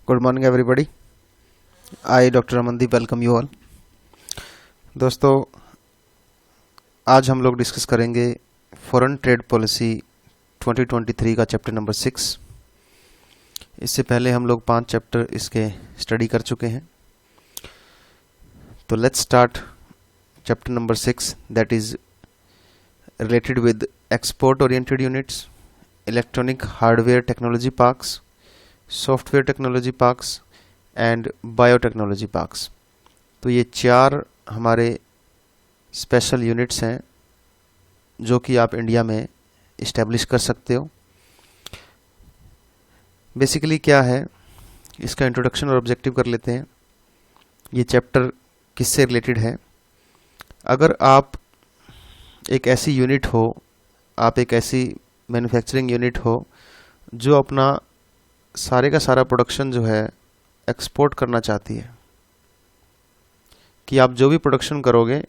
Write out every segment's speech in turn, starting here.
Good morning everybody. I doctor Amandeep welcome you all. दोस्तों, आज हम लोग डिस्कस करेंगे फॉरेन ट्रेड पॉलिसी 2023 का चैप्टर नंबर 6। इससे पहले हम लोग 5 चैप्टर इसके स्टडी कर चुके हैं। तो let's start chapter number 6, that is related with export oriented units, electronic hardware technology parks, software technology parks and biotechnology parks. तो ये 4 हमारे स्पेशल यूनिट्स हैं जो कि आप इंडिया में इस्टेब्लिश कर सकते हो। बेसिकली क्या है, इसका इंट्रोडक्शन और ऑब्जेक्टिव कर लेते हैं। ये चैप्टर किससे रिलेटेड है? अगर आप एक ऐसी यूनिट हो, आप एक ऐसी मैन्युफैक्चरिंग यूनिट हो जो अपना सारे का सारा प्रोडक्शन जो है एक्सपोर्ट करना चाहती है, कि आप जो भी प्रोडक्शन करोगे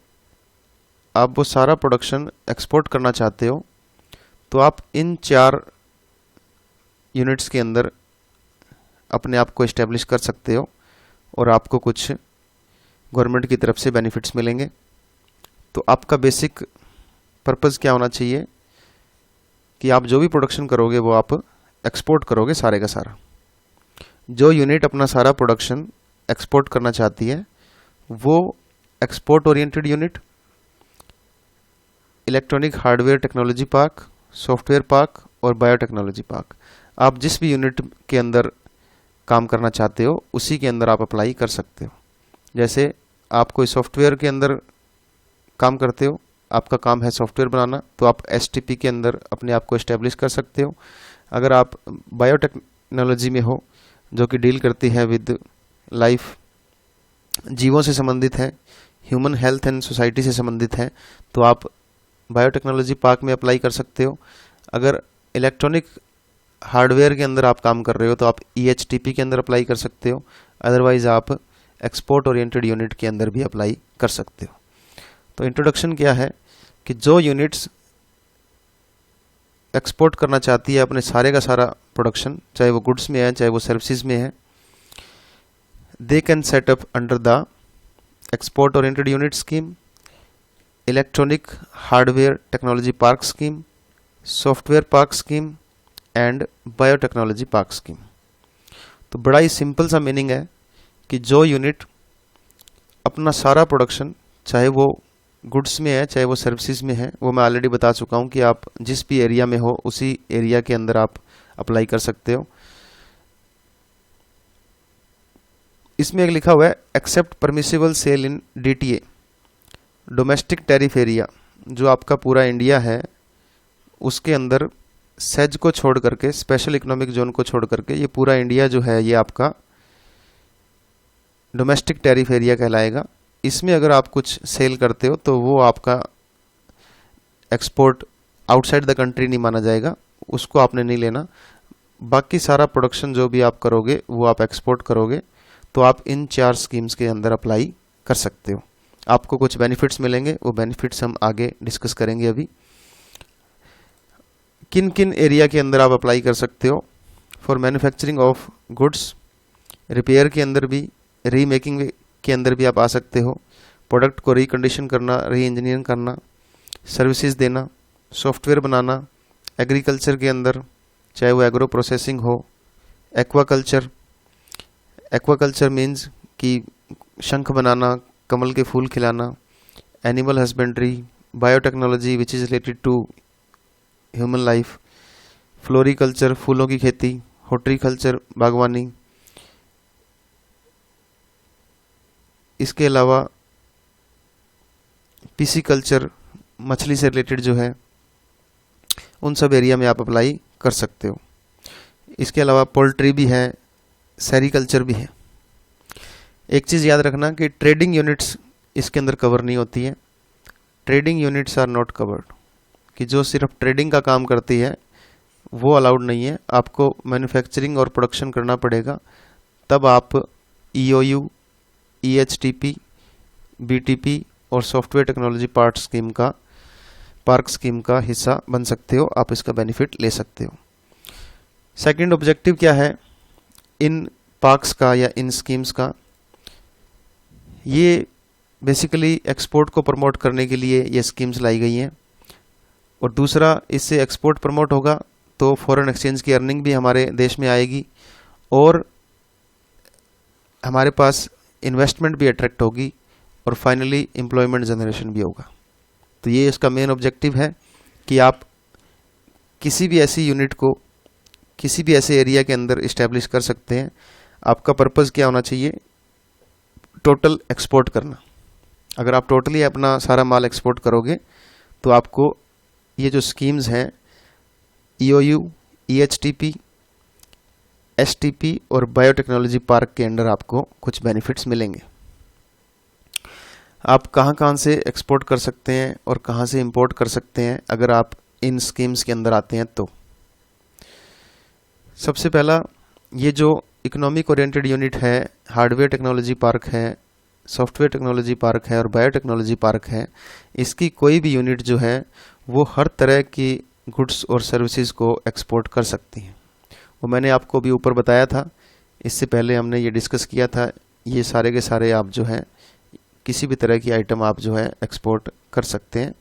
आप वो सारा प्रोडक्शन एक्सपोर्ट करना चाहते हो, तो आप इन 4 यूनिट्स के अंदर अपने आप को इस्टेब्लिश कर सकते हो और आपको कुछ गवर्नमेंट की तरफ से बेनिफिट्स मिलेंगे। तो आपका बेसिक पर्पज़ क्या होना चाहिए कि आप जो भी प्रोडक्शन करोगे वो आप एक्सपोर्ट करोगे सारे का सारा। जो यूनिट अपना सारा प्रोडक्शन एक्सपोर्ट करना चाहती है वो export oriented unit, electronic hardware technology park, software park और बायोटेक्नोलॉजी पार्क, आप जिस भी यूनिट के अंदर काम करना चाहते हो उसी के अंदर आप अप्लाई कर सकते हो। जैसे आप कोई सॉफ्टवेयर के अंदर काम करते हो, आपका काम है सॉफ्टवेयर बनाना, तो आप एसटीपी के अंदर अपने आप को इस्टेब्लिश कर सकते हो। अगर आप बायोटेक्नोलॉजी में हो जो कि डील करती है विद लाइफ, जीवों से संबंधित है, ह्यूमन हेल्थ एंड सोसाइटी से संबंधित है, तो आप बायोटेक्नोलॉजी पार्क में अप्लाई कर सकते हो। अगर इलेक्ट्रॉनिक हार्डवेयर के अंदर आप काम कर रहे हो तो आप ईएचटीपी के अंदर अप्लाई कर सकते हो। अदरवाइज आप एक्सपोर्ट ओरिएंटेड यूनिट के अंदर भी अप्लाई कर सकते हो। तो इंट्रोडक्शन क्या है कि जो यूनिट्स एक्सपोर्ट करना चाहती है अपने सारे का सारा प्रोडक्शन, चाहे वो गुड्स में है चाहे वो सर्विसेज में है, they can set up under the export oriented unit scheme, electronic hardware technology park scheme, software park scheme and biotechnology park scheme. तो बड़ा ही सिंपल सा मीनिंग है कि जो यूनिट अपना सारा प्रोडक्शन, चाहे वो गुड्स में है चाहे वो सर्विसेज में है, वो मैं ऑलरेडी बता चुका हूँ कि आप जिस भी एरिया में हो उसी एरिया के अंदर आप अप्लाई कर सकते हो। इसमें एक लिखा हुआ है एक्सेप्ट परमिसिबल सेल इन डीटीए, डोमेस्टिक टैरिफ एरिया, जो आपका पूरा इंडिया है उसके अंदर सेज को छोड़ करके, स्पेशल इकोनॉमिक जोन को छोड़ करके ये पूरा इंडिया जो है ये आपका डोमेस्टिक टैरिफ एरिया कहलाएगा। इसमें अगर आप कुछ सेल करते हो तो वो आपका एक्सपोर्ट आउटसाइड द कंट्री नहीं माना जाएगा, उसको आपने नहीं लेना। बाकी सारा प्रोडक्शन जो भी आप करोगे वो आप एक्सपोर्ट करोगे, तो आप इन 4 स्कीम्स के अंदर अप्लाई कर सकते हो। आपको कुछ बेनिफिट्स मिलेंगे, वो बेनिफिट्स हम आगे डिस्कस करेंगे। अभी किन किन एरिया के अंदर आप अप्लाई कर सकते हो? For manufacturing of goods, repair के अंदर भी, रीमेकिंग के अंदर भी आप आ सकते हो, प्रोडक्ट को रिकंडीशन करना, री इंजीनियरिंग करना, सर्विसेज देना, सॉफ्टवेयर बनाना, एग्रीकल्चर के अंदर चाहे वो एग्रो प्रोसेसिंग हो, एक्वाकल्चर, एक्वाकल्चर मीन्स कि शंख बनाना, कमल के फूल खिलाना, animal husbandry, biotechnology which is related to human life, floriculture फूलों की खेती, हॉर्टिकल्चर बागवानी। इसके अलावा पीसी कल्चर, मछली से रिलेटेड जो है, उन सब एरिया में आप अप्लाई कर सकते हो। इसके अलावा पोल्ट्री भी है, सेरीकल्चर भी है। एक चीज़ याद रखना कि ट्रेडिंग यूनिट्स इसके अंदर कवर नहीं होती है। Trading units are not covered, कि जो सिर्फ ट्रेडिंग का काम करती है वो अलाउड नहीं है। आपको मैन्युफैक्चरिंग और प्रोडक्शन करना पड़ेगा, तब आप ईओयू, ईएचटीपी, बीटीपी और सॉफ्टवेयर टेक्नोलॉजी पार्क स्कीम का हिस्सा बन सकते हो, आप इसका बेनिफिट ले सकते हो। सेकंड ऑब्जेक्टिव क्या है? इन पार्क्स का या इन स्कीम्स का। ये बेसिकली एक्सपोर्ट को प्रमोट करने के लिए ये स्कीम्स लाई गई हैं। और दूसरा, इससे एक्सपोर्ट प्रमोट होगा तो फॉरेन एक्सचेंज की अर्निंग भी हमारे देश में आएगी और हमारे पास इन्वेस्टमेंट भी अट्रैक्ट होगी और फाइनली एम्प्लॉयमेंट जनरेशन भी होगा। तो ये इसका मेन ऑब्जेक्टिव है कि आप किसी भी ऐसी यूनिट को किसी भी ऐसे एरिया के अंदर इस्टेब्लिश कर सकते हैं। आपका पर्पज़ क्या होना चाहिए? टोटल एक्सपोर्ट करना। अगर आप टोटली अपना सारा माल एक्सपोर्ट करोगे तो आपको ये जो स्कीम्स हैं EOU, EHTP, STP और बायोटेक्नोलॉजी पार्क के अंडर आपको कुछ बेनिफिट्स मिलेंगे। आप कहाँ कहाँ से एक्सपोर्ट कर सकते हैं और कहाँ से इंपोर्ट कर सकते हैं अगर आप इन स्कीम्स के अंदर आते हैं तो सबसे पहला, ये जो इकोनॉमिक ओरिएंटेड यूनिट है, हार्डवेयर टेक्नोलॉजी पार्क है, सॉफ्टवेयर टेक्नोलॉजी पार्क है और बायोटेक्नोलॉजी पार्क है, इसकी कोई भी यूनिट जो है वो हर तरह की गुड्स और सर्विसेज को एक्सपोर्ट कर सकती हैं। वो मैंने आपको भी ऊपर बताया था, इससे पहले हमने ये डिस्कस किया था। ये सारे के सारे आप जो है किसी भी तरह की आइटम आप जो है एक्सपोर्ट कर सकते हैं।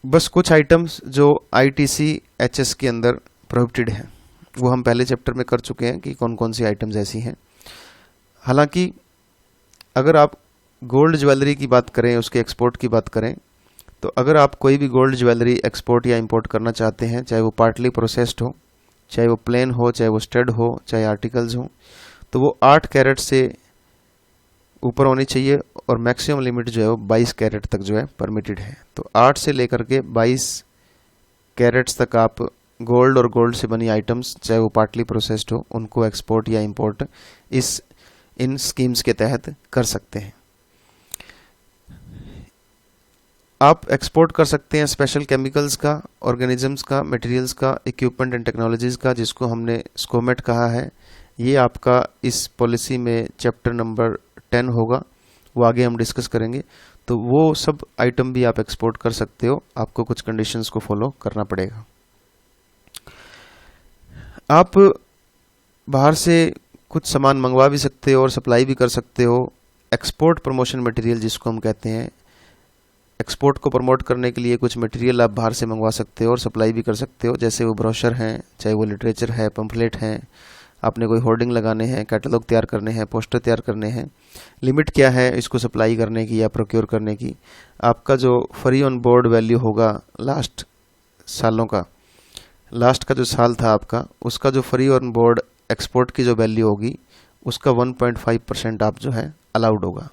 बस कुछ आइटम्स जो ITC HS के अंदर प्रोहिबिटेड हैं वो हम पहले चैप्टर में कर चुके हैं कि कौन कौन सी आइटम्स ऐसी हैं। हालांकि अगर आप गोल्ड ज्वेलरी की बात करें, उसके एक्सपोर्ट की बात करें, तो अगर आप कोई भी गोल्ड ज्वेलरी एक्सपोर्ट या इंपोर्ट करना चाहते हैं, चाहे वो पार्टली प्रोसेस्ड हो, चाहे वो प्लेन हो, चाहे वो स्टड हो, चाहे आर्टिकल्स हो, तो वो 8 कैरेट से ऊपर होनी चाहिए और मैक्सिमम लिमिट जो है वो 22 कैरेट तक जो है परमिटेड है। तो 8 से लेकर के 22 कैरेट्स तक आप गोल्ड और गोल्ड से बनी आइटम्स, चाहे वो पार्टली प्रोसेस्ड हो, उनको एक्सपोर्ट या इंपोर्ट इन स्कीम्स के तहत कर सकते हैं। आप एक्सपोर्ट कर सकते हैं स्पेशल केमिकल्स का, ऑर्गेनिजम्स का, मटेरियल्स का, इक्विपमेंट एंड टेक्नोलॉजीज़ का, जिसको हमने स्कोमेट कहा है। ये आपका इस पॉलिसी में चैप्टर नंबर 10 होगा, वो आगे हम डिस्कस करेंगे। तो वो सब आइटम भी आप एक्सपोर्ट कर सकते हो, आपको कुछ कंडीशंस को फॉलो करना पड़ेगा। आप बाहर से कुछ सामान मंगवा भी सकते हो और सप्लाई भी कर सकते हो। एक्सपोर्ट प्रमोशन मटेरियल जिसको हम कहते हैं, एक्सपोर्ट को प्रमोट करने के लिए कुछ मटेरियल आप बाहर से मंगवा सकते हो और सप्लाई भी कर सकते हो। जैसे वो ब्रोशर हैं, चाहे वो लिटरेचर है, पम्फलेट हैं, आपने कोई होर्डिंग लगाने हैं, कैटलॉग तैयार करने हैं, पोस्टर तैयार करने हैं। लिमिट क्या है इसको सप्लाई करने की या प्रोक्योर करने की? आपका जो फ्री ऑन बोर्ड वैल्यू होगा लास्ट सालों का, लास्ट का जो साल था आपका, उसका जो फ्री ऑन बोर्ड एक्सपोर्ट की जो वैल्यू होगी उसका 1.5% आप जो है अलाउड होगा।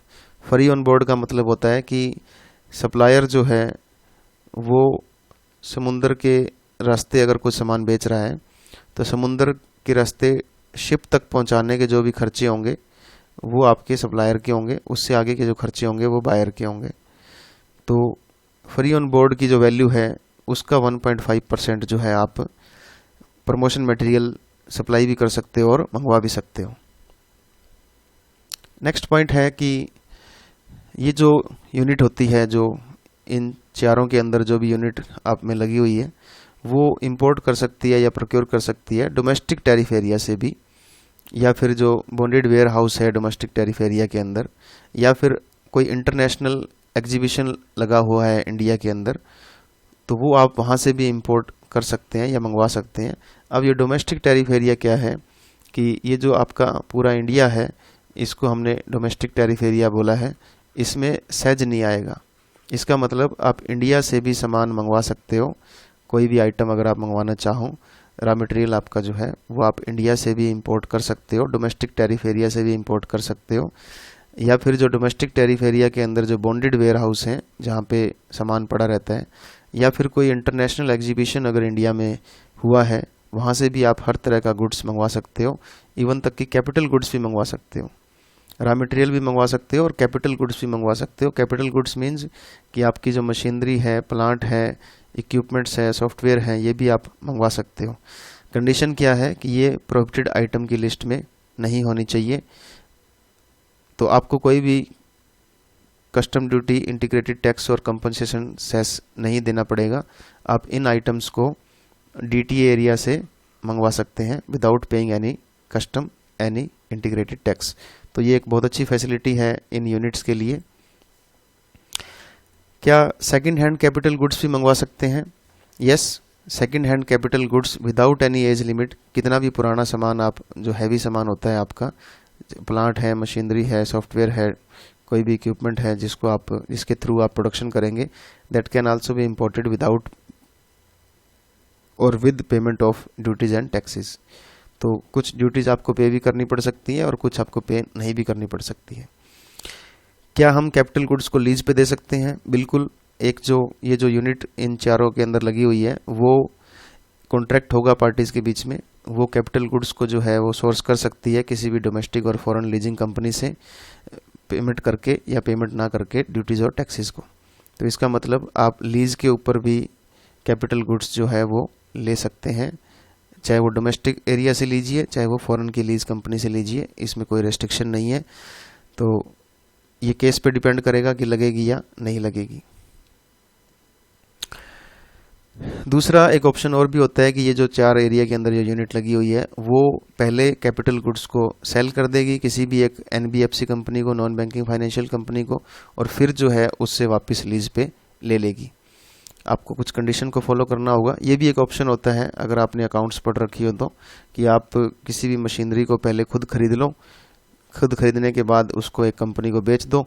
फ्री ऑन बोर्ड का मतलब होता है कि सप्लायर जो है वो समुंदर के रास्ते अगर कुछ सामान बेच रहा है तो समुंदर के रास्ते शिप तक पहुंचाने के जो भी खर्चे होंगे वो आपके सप्लायर के होंगे, उससे आगे के जो खर्चे होंगे वो बायर के होंगे। तो फ्री ऑन बोर्ड की जो वैल्यू है उसका 1.5% जो है आप प्रमोशन मटेरियल सप्लाई भी कर सकते हो और मंगवा भी सकते हो। नेक्स्ट पॉइंट है कि ये जो यूनिट होती है, जो इन चारों के अंदर जो भी यूनिट आप में लगी हुई है, वो इंपोर्ट कर सकती है या प्रोक्योर कर सकती है डोमेस्टिक टैरिफ एरिया से भी, या फिर जो बॉन्डेड वेयर हाउस है डोमेस्टिक टैरिफ एरिया के अंदर, या फिर कोई इंटरनेशनल एग्जीबिशन लगा हुआ है इंडिया के अंदर, तो वो आप वहाँ से भी इंपोर्ट कर सकते हैं या मंगवा सकते हैं। अब ये डोमेस्टिक टैरिफ एरिया क्या है कि ये जो आपका पूरा इंडिया है इसको हमने डोमेस्टिक टैरिफ एरिया बोला है, इसमें सहज नहीं आएगा। इसका मतलब आप इंडिया से भी सामान मंगवा सकते हो, कोई भी आइटम अगर आप मंगवाना चाहो, रॉ मटेरियल आपका जो है वो आप इंडिया से भी इंपोर्ट कर सकते हो, डोमेस्टिक टैरिफ एरिया से भी इंपोर्ट कर सकते हो, या फिर जो डोमेस्टिक टैरिफ एरिया के अंदर जो बॉन्डेड वेयर हाउस हैं जहाँ पे सामान पड़ा रहता है, या फिर कोई इंटरनेशनल एग्जीबिशन अगर इंडिया में हुआ है वहाँ से भी आप हर तरह का गुड्स मंगवा सकते हो, इवन तक कि कैपिटल गुड्स भी मंगवा सकते हो, रॉ मटेरियल भी मंगवा सकते हो और कैपिटल गुड्स भी मंगवा सकते हो। कैपिटल गुड्स मीन्स कि आपकी जो मशीनरी है, प्लांट है, इक्विपमेंट्स है, सॉफ्टवेयर है, ये भी आप मंगवा सकते हो। कंडीशन क्या है कि ये प्रोहिबिटेड आइटम की लिस्ट में नहीं होनी चाहिए। तो आपको कोई भी कस्टम ड्यूटी, इंटीग्रेटेड टैक्स और कंपनसेशन सेस नहीं देना पड़ेगा। आप इन आइटम्स को DTA एरिया से मंगवा सकते हैं without paying any custom any integrated tax. तो ये एक बहुत अच्छी फैसिलिटी है इन यूनिट्स के लिए। क्या सेकंड हैंड कैपिटल गुड्स भी मंगवा सकते हैं? Yes, second hand capital goods without any age limit. कितना भी पुराना सामान आप, जो हैवी सामान होता है आपका, प्लांट है, मशीनरी है, सॉफ्टवेयर है, कोई भी इक्विपमेंट है जिसके थ्रू आप प्रोडक्शन करेंगे, that can also be imported without और with payment of duties and taxes. तो कुछ ड्यूटीज आपको पे भी करनी पड़ सकती है और कुछ आपको पे नहीं भी करनी पड़ सकती है। क्या हम कैपिटल गुड्स को लीज पे दे सकते हैं? बिल्कुल। ये जो यूनिट इन चारों के अंदर लगी हुई है वो कॉन्ट्रैक्ट होगा पार्टीज के बीच में, वो कैपिटल गुड्स को जो है वो सोर्स कर सकती है किसी भी डोमेस्टिक और फॉरेन लीजिंग कंपनी से, पेमेंट करके या पेमेंट ना करके ड्यूटीज और टैक्सेस को। तो इसका मतलब आप लीज के ऊपर भी कैपिटल गुड्स जो है वो ले सकते हैं, चाहे वो डोमेस्टिक एरिया से लीजिए चाहे वो फॉरेन की लीज कंपनी से लीजिए, इसमें कोई रेस्ट्रिक्शन नहीं है। तो ये केस पे डिपेंड करेगा कि लगेगी या नहीं लगेगी। दूसरा एक ऑप्शन और भी होता है कि ये जो 4 एरिया के अंदर जो यूनिट लगी हुई है वो पहले कैपिटल गुड्स को सेल कर देगी किसी भी एक एनबीएफसी कंपनी को, नॉन बैंकिंग फाइनेंशियल कंपनी को, और फिर जो है उससे वापस लीज पे ले लेगी। आपको कुछ कंडीशन को फॉलो करना होगा। ये भी एक ऑप्शन होता है अगर आपने अकाउंट्स पढ़ रखी हो तो, कि आप किसी भी मशीनरी को पहले खुद खरीद लो, खुद खरीदने के बाद उसको एक कंपनी को बेच दो,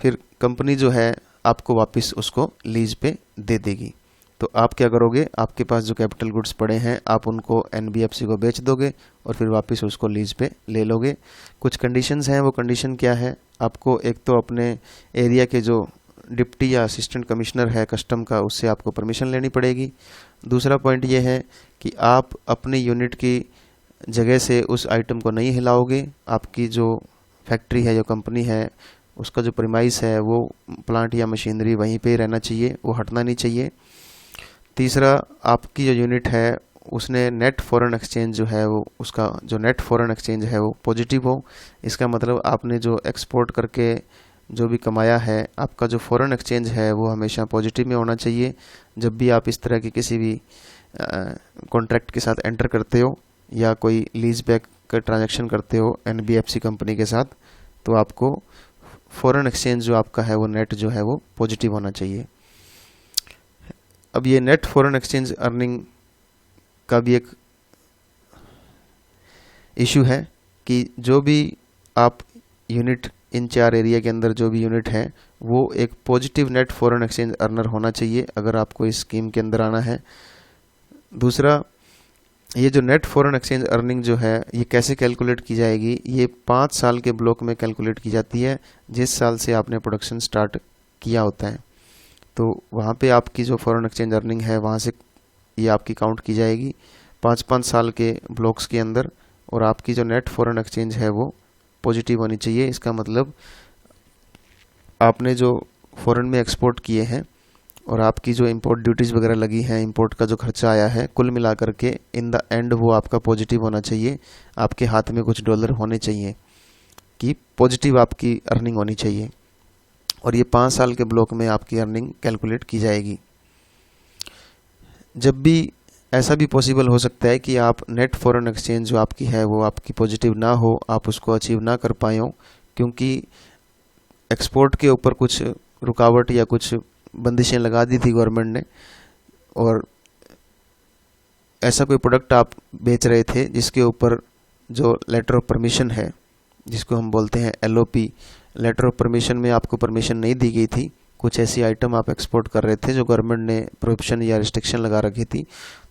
फिर कंपनी जो है आपको वापस उसको लीज पे दे देगी। तो आप क्या करोगे, आपके पास जो कैपिटल गुड्स पड़े हैं आप उनको एनबीएफसी को बेच दोगे और फिर वापस उसको लीज पे ले लोगे। कुछ कंडीशंस हैं, वो कंडीशन क्या है, आपको एक तो अपने एरिया के जो डिप्टी या असिस्टेंट कमिश्नर है कस्टम का, उससे आपको परमिशन लेनी पड़ेगी। दूसरा पॉइंट ये है कि आप अपनी यूनिट की जगह से उस आइटम को नहीं हिलाओगे। आपकी जो फैक्ट्री है, जो कंपनी है, उसका जो प्रीमाइस है वो प्लांट या मशीनरी वहीं पे ही रहना चाहिए, वो हटना नहीं चाहिए। तीसरा, आपकी जो यूनिट है उसने नेट फॉरेन एक्सचेंज जो है वो, उसका जो नेट फॉरेन एक्सचेंज है वो पॉजिटिव हो। इसका मतलब आपने जो एक्सपोर्ट करके जो भी कमाया है, आपका जो फॉरेन एक्सचेंज है वो हमेशा पॉजिटिव में होना चाहिए। जब भी आप इस तरह की किसी भी कॉन्ट्रैक्ट के साथ एंटर करते हो या कोई लीज बैक का ट्रांजैक्शन करते हो एनबीएफसी कंपनी के साथ, तो आपको फॉरेन एक्सचेंज जो आपका है वो नेट जो है वो पॉजिटिव होना चाहिए। अब ये नेट फॉरेन एक्सचेंज अर्निंग का भी एक इशू है कि जो भी आप यूनिट इन 4 एरिया के अंदर जो भी यूनिट है वो एक positive net foreign exchange earner होना चाहिए अगर आपको इस स्कीम के अंदर आना है। दूसरा, ये जो नेट फॉरेन एक्सचेंज अर्निंग जो है ये कैसे कैलकुलेट की जाएगी, ये 5 साल के ब्लॉक में कैलकुलेट की जाती है, जिस साल से आपने प्रोडक्शन स्टार्ट किया होता है। तो वहाँ पे आपकी जो फॉरेन एक्सचेंज अर्निंग है वहाँ से ये आपकी काउंट की जाएगी 5-5 साल के ब्लॉक्स के अंदर, और आपकी जो नेट फॉरेन एक्सचेंज है वो पॉजिटिव होनी चाहिए। इसका मतलब आपने जो फॉरेन में एक्सपोर्ट किए हैं और आपकी जो इंपोर्ट ड्यूटीज़ वगैरह लगी हैं, इंपोर्ट का जो खर्चा आया है, कुल मिलाकर के इन द एंड वो आपका पॉजिटिव होना चाहिए। आपके हाथ में कुछ डॉलर होने चाहिए कि पॉजिटिव आपकी अर्निंग होनी चाहिए, और ये 5 साल के ब्लॉक में आपकी अर्निंग कैलकुलेट की जाएगी। जब भी ऐसा भी पॉसिबल हो सकता है कि आप नेट फॉरेन एक्सचेंज जो आपकी है वो आपकी पॉजिटिव ना हो, आप उसको अचीव ना कर पाए हो, क्योंकि एक्सपोर्ट के ऊपर कुछ रुकावट या कुछ बंदिशें लगा दी थी गवर्नमेंट ने, और ऐसा कोई प्रोडक्ट आप बेच रहे थे जिसके ऊपर जो लेटर ऑफ परमिशन है, जिसको हम बोलते हैं एलओपी, लेटर ऑफ परमिशन में आपको परमिशन नहीं दी गई थी। कुछ ऐसी आइटम आप एक्सपोर्ट कर रहे थे जो गवर्नमेंट ने प्रोहिबिशन या रिस्ट्रिक्शन लगा रखी थी।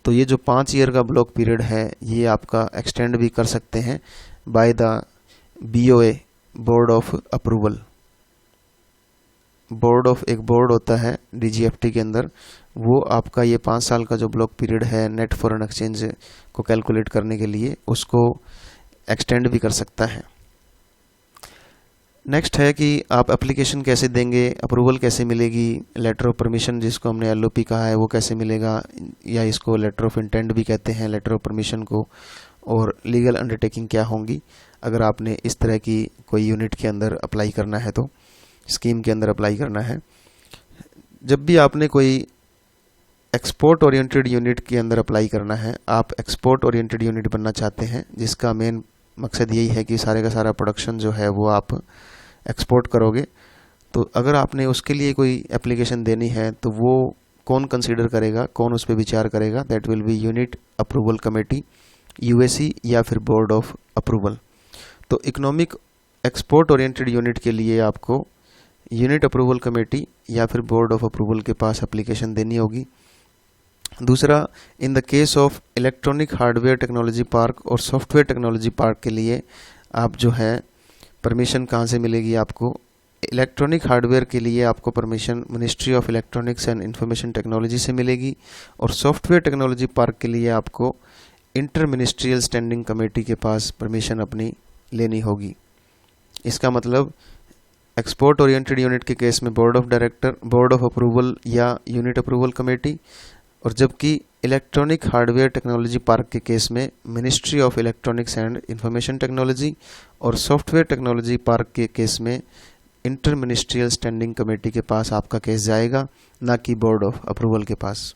तो ये जो 5 ईयर का ब्लॉक पीरियड है ये आपका एक्सटेंड भी कर सकते हैं by the BOA, board of approval. एक बोर्ड होता है DGFT के अंदर, वो आपका ये 5 साल का जो ब्लॉक पीरियड है नेट फॉरेन एक्सचेंज को कैलकुलेट करने के लिए उसको एक्सटेंड भी कर सकता है। नेक्स्ट है कि आप एप्लीकेशन कैसे देंगे, अप्रूवल कैसे मिलेगी, लेटर ऑफ परमिशन जिसको हमने LOP कहा है वो कैसे मिलेगा, या इसको लेटर ऑफ इंटेंट भी कहते हैं लेटर ऑफ परमिशन को, और लीगल अंडरटेकिंग क्या होंगी अगर आपने इस तरह की कोई यूनिट के अंदर अप्लाई करना है, तो स्कीम के अंदर अप्लाई करना है। जब भी आपने कोई एक्सपोर्ट ओरिएंटेड यूनिट के अंदर अप्लाई करना है। आप एक्सपोर्ट ओरिएंटेड यूनिट बनना चाहते हैं, जिसका मेन मकसद यही है कि सारे का सारा प्रोडक्शन जो है वो आप एक्सपोर्ट करोगे। तो अगर आपने उसके लिए कोई एप्लीकेशन देनी है तो वो कौन कंसीडर करेगा, कौन उस पर विचार करेगा? That will be unit approval committee, UAC या फिर बोर्ड ऑफ अप्रूवल। तो इकोनॉमिक एक्सपोर्ट ओरिएंटेड यूनिट के लिए आपको यूनिट अप्रूवल कमेटी या फिर बोर्ड ऑफ अप्रूवल के पास एप्लीकेशन देनी होगी। दूसरा, in the case of electronic hardware technology park और सॉफ्टवेयर टेक्नोलॉजी पार्क के लिए आप जो है परमिशन कहाँ से मिलेगी आपको? इलेक्ट्रॉनिक हार्डवेयर के लिए आपको permission ministry of electronics and information technology से मिलेगी, और सॉफ्टवेयर टेक्नोलॉजी पार्क के लिए आपको इंटर मिनिस्ट्रियल स्टैंडिंग कमेटी के पास परमिशन अपनी लेनी होगी। इसका मतलब एक्सपोर्ट ओरिएंटेड यूनिट के केस में board of director, board of approval या यूनिट अप्रूवल कमेटी, और जबकि इलेक्ट्रॉनिक हार्डवेयर टेक्नोलॉजी पार्क के केस में ministry of electronics and information technology, और सॉफ्टवेयर टेक्नोलॉजी पार्क के केस में इंटर मिनिस्ट्रियल स्टैंडिंग कमेटी के पास आपका केस जाएगा, ना कि बोर्ड ऑफ अप्रूवल के पास।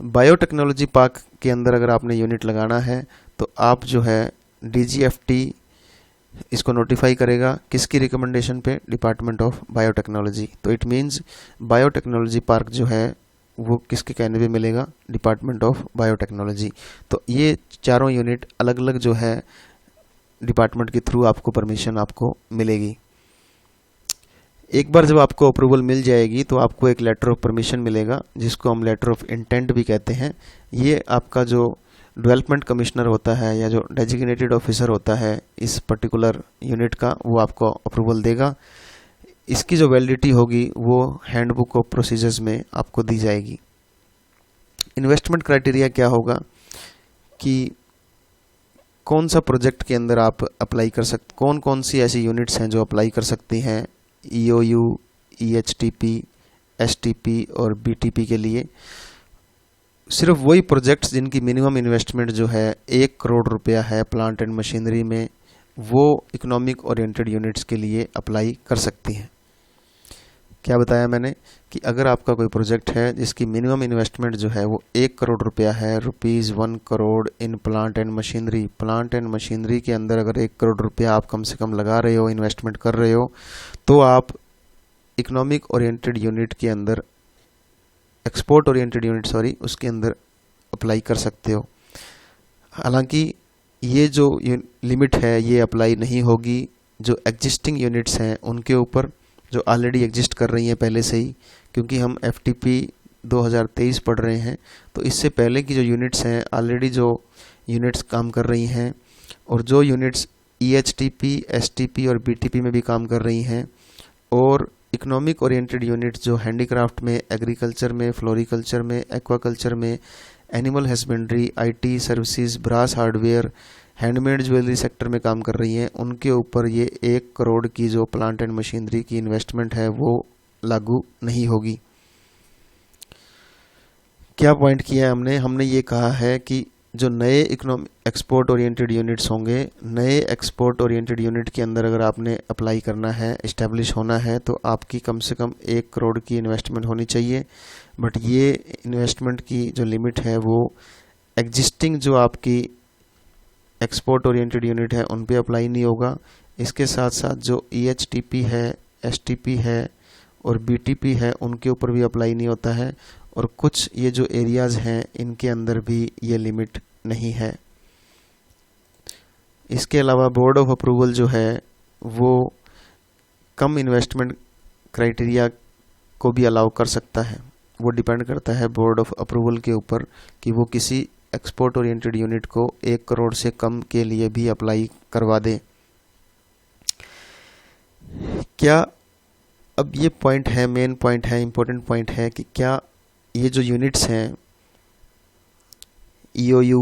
बायोटेक्नोलॉजी पार्क के अंदर अगर आपने यूनिट लगाना है तो आप जो है DGFT इसको नोटिफाई करेगा, किसकी रिकमेंडेशन पे? Department of biotechnology. तो इट मीन्स बायोटेक्नोलॉजी पार्क जो है वो किसके कहने पे मिलेगा? Department of biotechnology. तो ये चारों यूनिट अलग अलग जो है डिपार्टमेंट के थ्रू आपको परमिशन आपको मिलेगी। एक बार जब आपको अप्रूवल मिल जाएगी तो आपको एक लेटर ऑफ परमिशन मिलेगा, जिसको हम लेटर ऑफ इंटेंट भी कहते हैं। ये आपका जो डेवलपमेंट कमिश्नर होता है या जो डेजिग्नेटेड ऑफिसर होता है इस पर्टिकुलर यूनिट का, वो आपको अप्रूवल देगा। इसकी जो वैलिडिटी होगी वो हैंडबुक ऑफ प्रोसीजर्स में आपको दी जाएगी। इन्वेस्टमेंट क्राइटेरिया क्या होगा कि कौन सा प्रोजेक्ट के अंदर आप अप्लाई कर सकते, कौन कौन सी ऐसी यूनिट्स हैं जो अप्लाई कर सकती हैं EOU, EHTP, STP और BTP के लिए? सिर्फ वही प्रोजेक्ट्स जिनकी मिनिमम इन्वेस्टमेंट जो है 1 करोड़ रुपया है प्लांट एंड मशीनरी में, वो इकोनॉमिक ओरिएंटेड यूनिट्स के लिए अप्लाई कर सकती हैं। क्या बताया मैंने कि अगर आपका कोई प्रोजेक्ट है जिसकी मिनिमम इन्वेस्टमेंट जो है वो 1 करोड़ रुपया है, ₹1 crore in plant and machinery, plant and machinery के अंदर अगर 1 करोड़ रुपया आप कम से कम लगा रहे हो, इन्वेस्टमेंट कर रहे हो, तो आप इकोनॉमिक ओरिएंटेड यूनिट के अंदर, एक्सपोर्ट ओरिएंटेड यूनिट सॉरी, उसके अंदर अप्लाई कर सकते हो। हालांकि ये जो लिमिट है ये अप्लाई नहीं होगी जो एग्जिस्टिंग यूनिट्स हैं उनके ऊपर, जो ऑलरेडी एग्जिस्ट कर रही हैं पहले से ही, क्योंकि हम FTP 2023 पढ़ रहे हैं। तो इससे पहले की जो यूनिट्स हैं, ऑलरेडी जो यूनिट्स काम कर रही हैं, और जो यूनिट्स EHTP, STP और BTP में भी काम कर रही हैं, और इकोनॉमिक ओरिएंटेड यूनिट्स जो हैंडीक्राफ्ट में, एग्रीकल्चर में, फ्लोरिकल्चर में, एक्वाकल्चर में, animal husbandry, IT services, brass hardware, handmade jewellery sector में काम कर रही हैं, उनके ऊपर ये 1 करोड़ की जो प्लांट एंड मशीनरी की इन्वेस्टमेंट है वो लागू नहीं होगी। क्या पॉइंट किया है हमने? हमने ये कहा है कि जो नए एक्सपोर्ट ओरिएंटेड यूनिट्स होंगे, नए एक्सपोर्ट ओरिएंटेड यूनिट के अंदर अगर आपने अप्लाई करना है, इस्टेब्लिश होना है, तो आपकी कम से कम 1 करोड़ की इन्वेस्टमेंट होनी चाहिए। बट ये इन्वेस्टमेंट की जो लिमिट है वो एग्जिस्टिंग जो आपकी एक्सपोर्ट ओरिएंटेड यूनिट है उन पे अप्लाई नहीं होगा। इसके साथ साथ जो EHTP है, STP है और BTP है, उनके ऊपर भी अप्लाई नहीं होता है, और कुछ ये जो एरियाज़ हैं इनके अंदर भी ये लिमिट नहीं है। इसके अलावा बोर्ड ऑफ अप्रूवल जो है वो कम इन्वेस्टमेंट क्राइटेरिया को भी अलाउ कर सकता है। वो डिपेंड करता है बोर्ड ऑफ अप्रूवल के ऊपर कि वो किसी एक्सपोर्ट ओरिएंटेड यूनिट को 1 करोड़ से कम के लिए भी अप्लाई करवा दे। क्या अब ये पॉइंट है, मेन पॉइंट है, इम्पोर्टेंट पॉइंट है कि क्या ये जो यूनिट्स हैं EOU,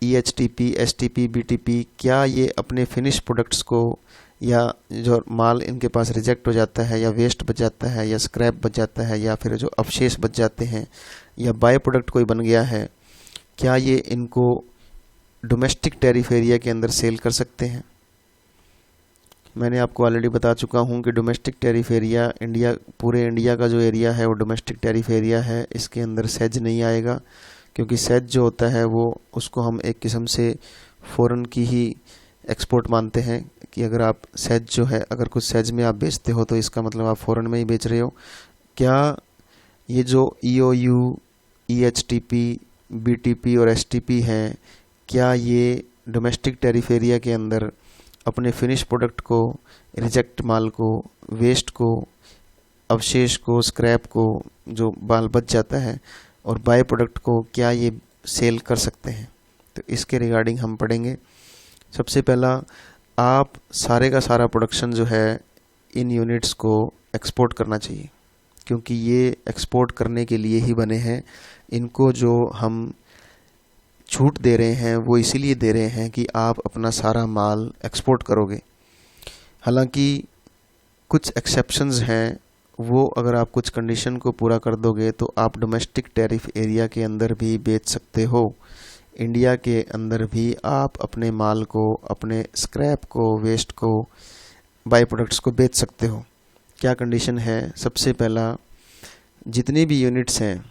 EHTP, STP, BTP, क्या ये अपने फिनिश प्रोडक्ट्स को, या जो माल इनके पास रिजेक्ट हो जाता है या वेस्ट बच जाता है या स्क्रैप बच जाता है या फिर जो अवशेष बच जाते हैं या बाय प्रोडक्ट कोई बन गया है, क्या ये इनको डोमेस्टिक टैरिफ एरिया के अंदर सेल कर सकते हैं? मैंने आपको ऑलरेडी बता चुका हूँ कि डोमेस्टिक टैरिफ एरिया पूरे इंडिया का जो एरिया है वो डोमेस्टिक टैरिफ एरिया है। इसके अंदर सेज नहीं आएगा, क्योंकि सेज जो होता है वो उसको हम एक किस्म से फ़ॉरेन की ही एक्सपोर्ट मानते हैं कि अगर आप सेज जो है, अगर कुछ सेज में आप बेचते हो तो इसका मतलब आप फ़ॉरेन में ही बेच रहे हो। क्या ये जो EOU, EHTP, BTP और STP हैं, क्या ये डोमेस्टिक टैरिफ एरिया के अंदर अपने फिनिश प्रोडक्ट को, रिजेक्ट माल को, वेस्ट को, अवशेष को, स्क्रैप को, जो माल बच जाता है, और बाय प्रोडक्ट को क्या ये सेल कर सकते हैं? तो इसके रिगार्डिंग हम पढ़ेंगे। सबसे पहला, आप सारे का सारा प्रोडक्शन जो है इन यूनिट्स को एक्सपोर्ट करना चाहिए, क्योंकि ये एक्सपोर्ट करने के लिए ही बने हैं। इनको जो हम छूट दे रहे हैं वो इसीलिए दे रहे हैं कि आप अपना सारा माल एक्सपोर्ट करोगे। हालांकि कुछ एक्सेप्शंस हैं, वो अगर आप कुछ कंडीशन को पूरा कर दोगे तो आप डोमेस्टिक टैरिफ एरिया के अंदर भी बेच सकते हो। इंडिया के अंदर भी आप अपने माल को, अपने स्क्रैप को, वेस्ट को, बाई प्रोडक्ट्स को बेच सकते हो। क्या कंडीशन है? सबसे पहला, जितनी भी यूनिट्स हैं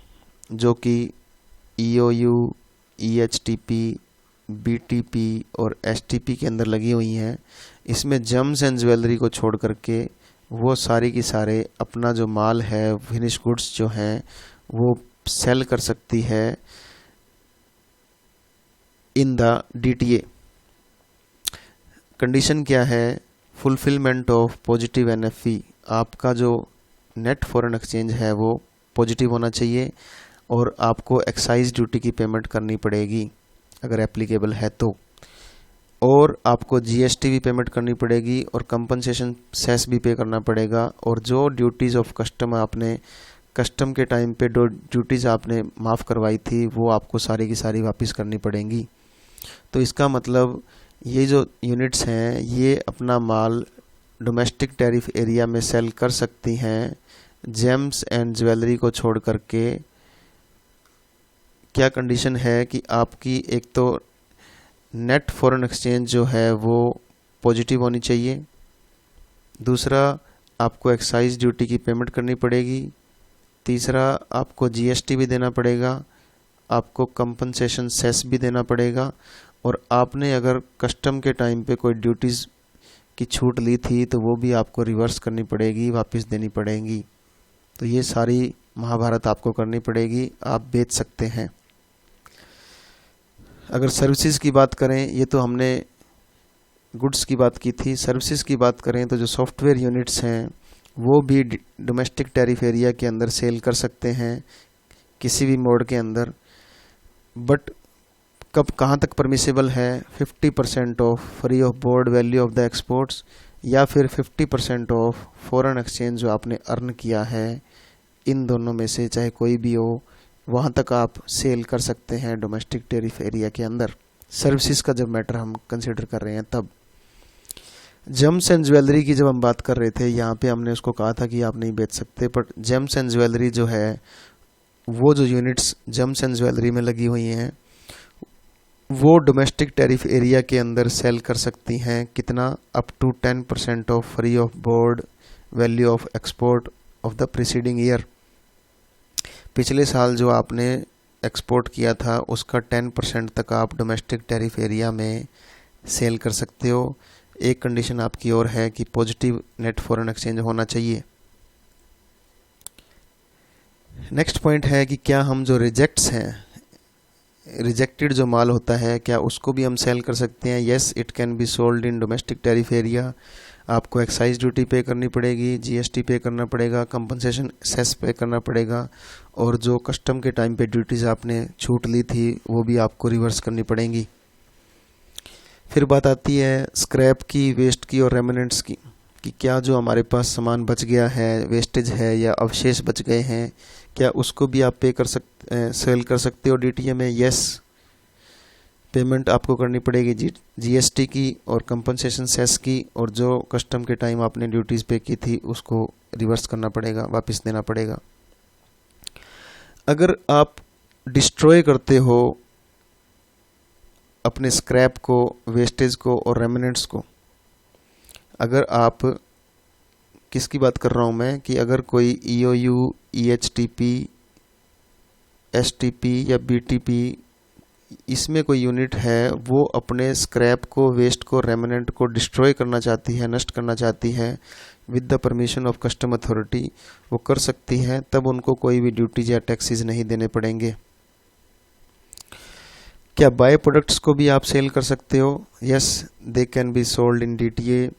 जो कि EOU, EHTP, BTP और STP के अंदर लगी हुई हैं, इसमें जेम्स एंड ज्वेलरी को छोड़ करके वो सारी की सारे अपना जो माल है, फिनिश गुड्स जो हैं, वो सेल कर सकती है इन द DTA। कंडीशन क्या है? Fulfilment of positive NFE। आपका जो नेट फॉरेन एक्सचेंज है वो पॉजिटिव होना चाहिए, और आपको एक्साइज ड्यूटी की पेमेंट करनी पड़ेगी अगर एप्लीकेबल है तो, और आपको GST भी पेमेंट करनी पड़ेगी, और कंपनसेशन सेस भी पे करना पड़ेगा। और जो ड्यूटीज़ ऑफ कस्टम आपने कस्टम के टाइम पे जो ड्यूटीज़ आपने माफ़ करवाई थी वो आपको सारी की सारी वापस करनी पड़ेंगी। तो इसका मतलब ये जो यूनिट्स हैं ये अपना माल डोमेस्टिक टैरिफ एरिया में सेल कर सकती हैं, जेम्स एंड ज्वेलरी को छोड़ करके। क्या कंडीशन है कि आपकी एक तो नेट फॉरेन एक्सचेंज जो है वो पॉजिटिव होनी चाहिए, दूसरा आपको एक्साइज ड्यूटी की पेमेंट करनी पड़ेगी, तीसरा आपको GST भी देना पड़ेगा, आपको कंपनसेशन सेस भी देना पड़ेगा, और आपने अगर कस्टम के टाइम पे कोई ड्यूटीज़ की छूट ली थी तो वो भी आपको रिवर्स करनी पड़ेगी, वापस देनी पड़ेगी। तो ये सारी महाभारत आपको करनी पड़ेगी, आप बेच सकते हैं। अगर सर्विसेज की बात करें, ये तो हमने गुड्स की बात की थी, सर्विसेज की बात करें तो जो सॉफ्टवेयर यूनिट्स हैं वो भी डोमेस्टिक टैरिफ एरिया के अंदर सेल कर सकते हैं किसी भी मोड के अंदर। बट कब, कहाँ तक परमिसेबल है? 50% of free of board value of the exports, या फिर 50% ऑफ फॉरेन एक्सचेंज जो आपने अर्न किया है, इन दोनों में से चाहे कोई भी हो, वहाँ तक आप सेल कर सकते हैं डोमेस्टिक टैरिफ एरिया के अंदर। सर्विसेज का जब मैटर हम कंसिडर कर रहे हैं तब। जेम्स एंड ज्वेलरी की जब हम बात कर रहे थे, यहाँ पे हमने उसको कहा था कि आप नहीं बेच सकते, बट जेम्स एंड ज्वेलरी जो है, वो जो यूनिट्स जेम्स एंड ज्वेलरी में लगी हुई हैं वो डोमेस्टिक टैरिफ एरिया के अंदर सेल कर सकती हैं। कितना? Up to 10% of free of board value of export of the preceding year. पिछले साल जो आपने एक्सपोर्ट किया था उसका 10% तक आप डोमेस्टिक टैरिफ एरिया में सेल कर सकते हो। एक कंडीशन आपकी और है कि पॉजिटिव नेट फॉरेन एक्सचेंज होना चाहिए। नेक्स्ट पॉइंट है कि क्या हम जो रिजेक्ट्स हैं, रिजेक्टेड जो माल होता है, क्या उसको भी हम सेल कर सकते हैं? Yes, it can be sold in domestic tariff area. आपको एक्साइज ड्यूटी पे करनी पड़ेगी, GST पे करना पड़ेगा, कंपनसेशन सेस पे करना पड़ेगा, और जो कस्टम के टाइम पे ड्यूटीज़ आपने छूट ली थी वो भी आपको रिवर्स करनी पड़ेंगी। फिर बात आती है स्क्रैप की, वेस्ट की और रेमिनेंट्स की, कि क्या जो हमारे पास सामान बच गया है, वेस्टेज है या अवशेष बच गए हैं, क्या उसको भी आप सेल कर सकते हो DTA में? यस, पेमेंट आपको करनी पड़ेगी GST की और कंपनसेशन सेस की, और जो कस्टम के टाइम आपने ड्यूटीज़ पे की थी उसको रिवर्स करना पड़ेगा, वापस देना पड़ेगा। अगर आप डिस्ट्रॉय करते हो अपने स्क्रैप को, वेस्टेज को और रेमिनेंट्स को, अगर आप, किसकी बात कर रहा हूँ मैं, कि अगर कोई EOU, EHTP, STP या BTP इसमें कोई यूनिट है, वो अपने स्क्रैप को, वेस्ट को, रेमिनेंट को डिस्ट्रॉय करना चाहती है, नष्ट करना चाहती है with the permission of custom authority, वो कर सकती है, तब उनको कोई भी ड्यूटीज या टैक्सेस नहीं देने पड़ेंगे। क्या बाय प्रोडक्ट्स को भी आप सेल कर सकते हो? Yes, they can be sold in DTA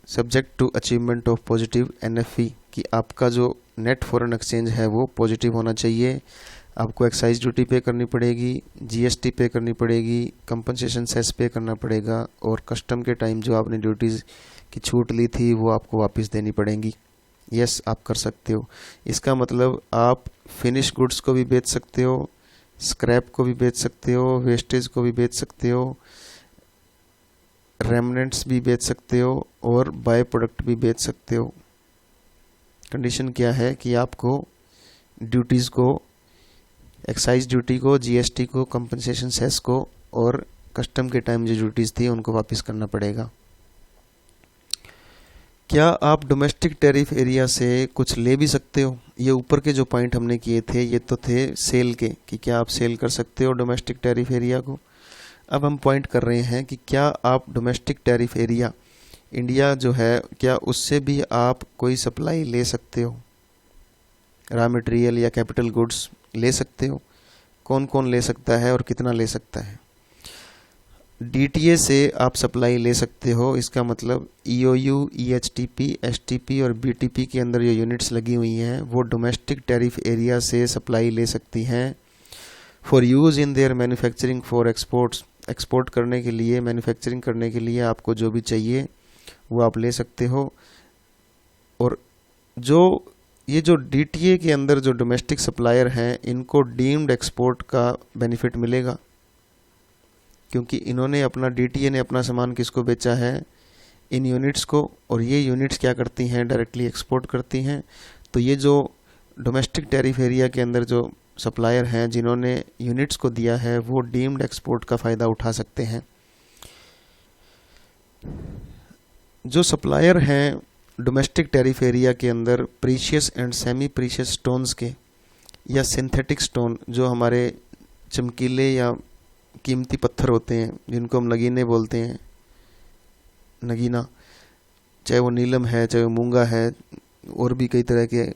subject to achievement of positive NFE, कि आपका जो नेट फॉरेन एक्सचेंज है वो पॉजिटिव होना चाहिए। आपको एक्साइज ड्यूटी पे करनी पड़ेगी, GST पे करनी पड़ेगी, कंपनसेशन सेस पे करना पड़ेगा, और कस्टम के टाइम जो आपने ड्यूटीज़ की छूट ली थी वो आपको वापस देनी पड़ेंगी। यस, आप कर सकते हो। इसका मतलब आप फिनिश गुड्स को भी बेच सकते हो, स्क्रैप को भी बेच सकते हो, वेस्टेज को भी बेच सकते हो, रेमनेंट्स भी बेच सकते हो, और बाय प्रोडक्ट भी बेच सकते हो। कंडीशन क्या है कि आपको ड्यूटीज़ को, एक्साइज ड्यूटी को, GST को, कंपनसेशन सेस को, और कस्टम के टाइम जो ड्यूटीज़ थी उनको वापस करना पड़ेगा। क्या आप डोमेस्टिक टैरिफ एरिया से कुछ ले भी सकते हो? ये ऊपर के जो पॉइंट हमने किए थे ये तो थे सेल के, कि क्या आप सेल कर सकते हो डोमेस्टिक टैरिफ एरिया को। अब हम पॉइंट कर रहे हैं कि क्या आप डोमेस्टिक टैरिफ एरिया इंडिया जो है, क्या उससे भी आप कोई सप्लाई ले सकते हो, रॉ मटेरियल या कैपिटल गुड्स ले सकते हो? कौन कौन ले सकता है और कितना ले सकता है? DTA से आप सप्लाई ले सकते हो। इसका मतलब EOU, EHTP, STP और BTP के अंदर जो यूनिट्स लगी हुई हैं वो डोमेस्टिक टैरिफ एरिया से सप्लाई ले सकती हैं for use in their manufacturing for exports. Export करने के लिए, मैन्युफैक्चरिंग करने के लिए आपको जो भी चाहिए वो आप ले सकते हो। और ये जो DTA के अंदर जो डोमेस्टिक सप्लायर हैं, इनको डीम्ड एक्सपोर्ट का बेनिफिट मिलेगा, क्योंकि इन्होंने अपना, DTA ने अपना सामान किसको बेचा है? इन यूनिट्स को, और ये यूनिट्स क्या करती हैं? डायरेक्टली एक्सपोर्ट करती हैं। तो ये जो डोमेस्टिक टैरिफ एरिया के अंदर जो सप्लायर हैं जिन्होंने यूनिट्स को दिया है, वो डीम्ड एक्सपोर्ट का फ़ायदा उठा सकते हैं। जो सप्लायर हैं डोमेस्टिक टैरिफ एरिया के अंदर precious and semi precious stones के, या सिंथेटिक स्टोन, जो हमारे चमकीले या कीमती पत्थर होते हैं जिनको हम नगीने बोलते हैं, नगीना, चाहे वो नीलम है, चाहे वो मूंगा है, और भी कई तरह के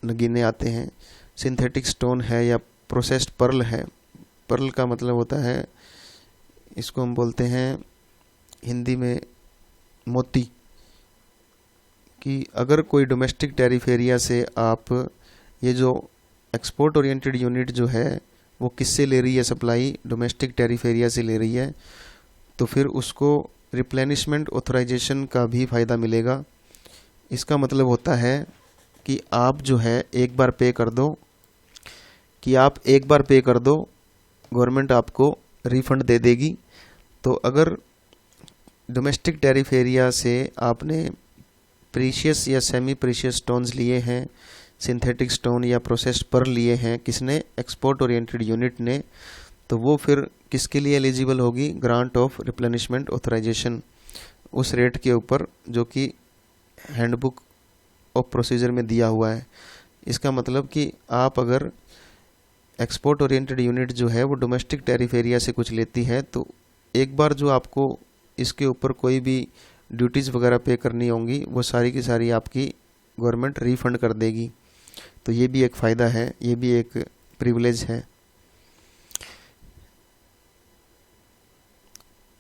नगीने आते हैं। सिंथेटिक स्टोन है या प्रोसेस्ड पर्ल है। पर्ल का मतलब होता है, इसको हम बोलते हैं हिंदी में मोती। कि अगर कोई डोमेस्टिक टैरिफ एरिया से आप, ये जो एक्सपोर्ट ओरिएंटेड यूनिट जो है वो किससे ले रही है सप्लाई? डोमेस्टिक टैरिफ एरिया से ले रही है, तो फिर उसको रिप्लेनिशमेंट ऑथराइजेशन का भी फ़ायदा मिलेगा। इसका मतलब होता है कि आप जो है एक बार पे कर दो, गवर्नमेंट आपको रिफंड दे देगी। तो अगर डोमेस्टिक टैरिफ एरिया से आपने प्रीशियस या सेमी प्रीशियस स्टोन्स लिए हैं, सिंथेटिक स्टोन या प्रोसेस्ड पर्ल लिए हैं, किसने? एक्सपोर्ट ओरिएंटेड यूनिट ने, तो वो फिर किसके लिए एलिजिबल होगी? ग्रांट ऑफ रिप्लेनिशमेंट ऑथराइजेशन, उस रेट के ऊपर जो कि हैंडबुक ऑफ प्रोसीजर में दिया हुआ है। इसका मतलब कि आप अगर एक्सपोर्ट ओरिएंटेड यूनिट जो है वो डोमेस्टिक टैरिफ एरिया से कुछ लेती है, तो एक बार जो आपको इसके ऊपर कोई भी ड्यूटीज़ वगैरह पे करनी होंगी, वो सारी की सारी आपकी गवर्नमेंट रिफ़ंड कर देगी। तो ये भी एक फ़ायदा है, ये भी एक प्रिविलेज है।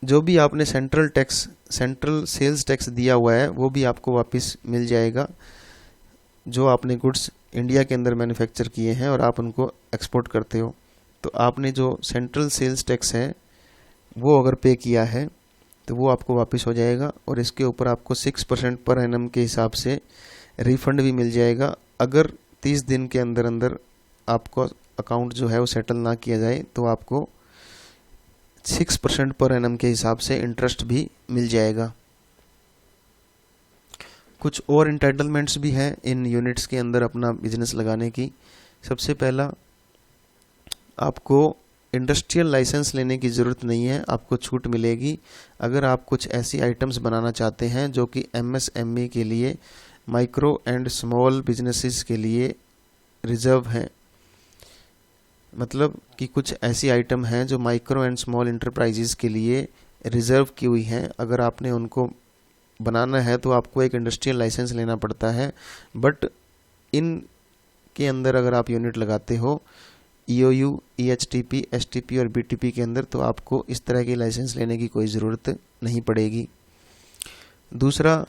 जो भी आपने सेंट्रल सेल्स टैक्स दिया हुआ है वो भी आपको वापस मिल जाएगा, जो आपने गुड्स इंडिया के अंदर मैन्युफैक्चर किए हैं और आप उनको एक्सपोर्ट करते हो। तो आपने जो सेंट्रल सेल्स टैक्स है वो अगर पे किया है तो वो आपको वापस हो जाएगा, और इसके ऊपर आपको 6% पर एनम के हिसाब से रिफ़ंड भी मिल जाएगा। अगर 30 दिन के अंदर अंदर आपको अकाउंट जो है वो सेटल ना किया जाए तो आपको 6% पर एनम के हिसाब से इंटरेस्ट भी मिल जाएगा। कुछ और इंटाइटलमेंट्स भी हैं इन यूनिट्स के अंदर अपना बिजनेस लगाने की। सबसे पहला, आपको इंडस्ट्रियल लाइसेंस लेने की ज़रूरत नहीं है, आपको छूट मिलेगी अगर आप कुछ ऐसी आइटम्स बनाना चाहते हैं जो कि एमएसएमई के लिए, माइक्रो एंड स्मॉल बिजनेसेस के लिए रिजर्व हैं। मतलब कि कुछ ऐसी आइटम हैं जो माइक्रो एंड स्मॉल इंटरप्राइजेस के लिए रिजर्व की हुई हैं। अगर आपने उनको बनाना है तो आपको एक इंडस्ट्रियल लाइसेंस लेना पड़ता है, बट इन के अंदर अगर आप यूनिट लगाते हो EOU, EHTP, STP और BTP के अंदर, तो आपको इस तरह की लाइसेंस लेने की कोई ज़रूरत नहीं पड़ेगी। दूसरा,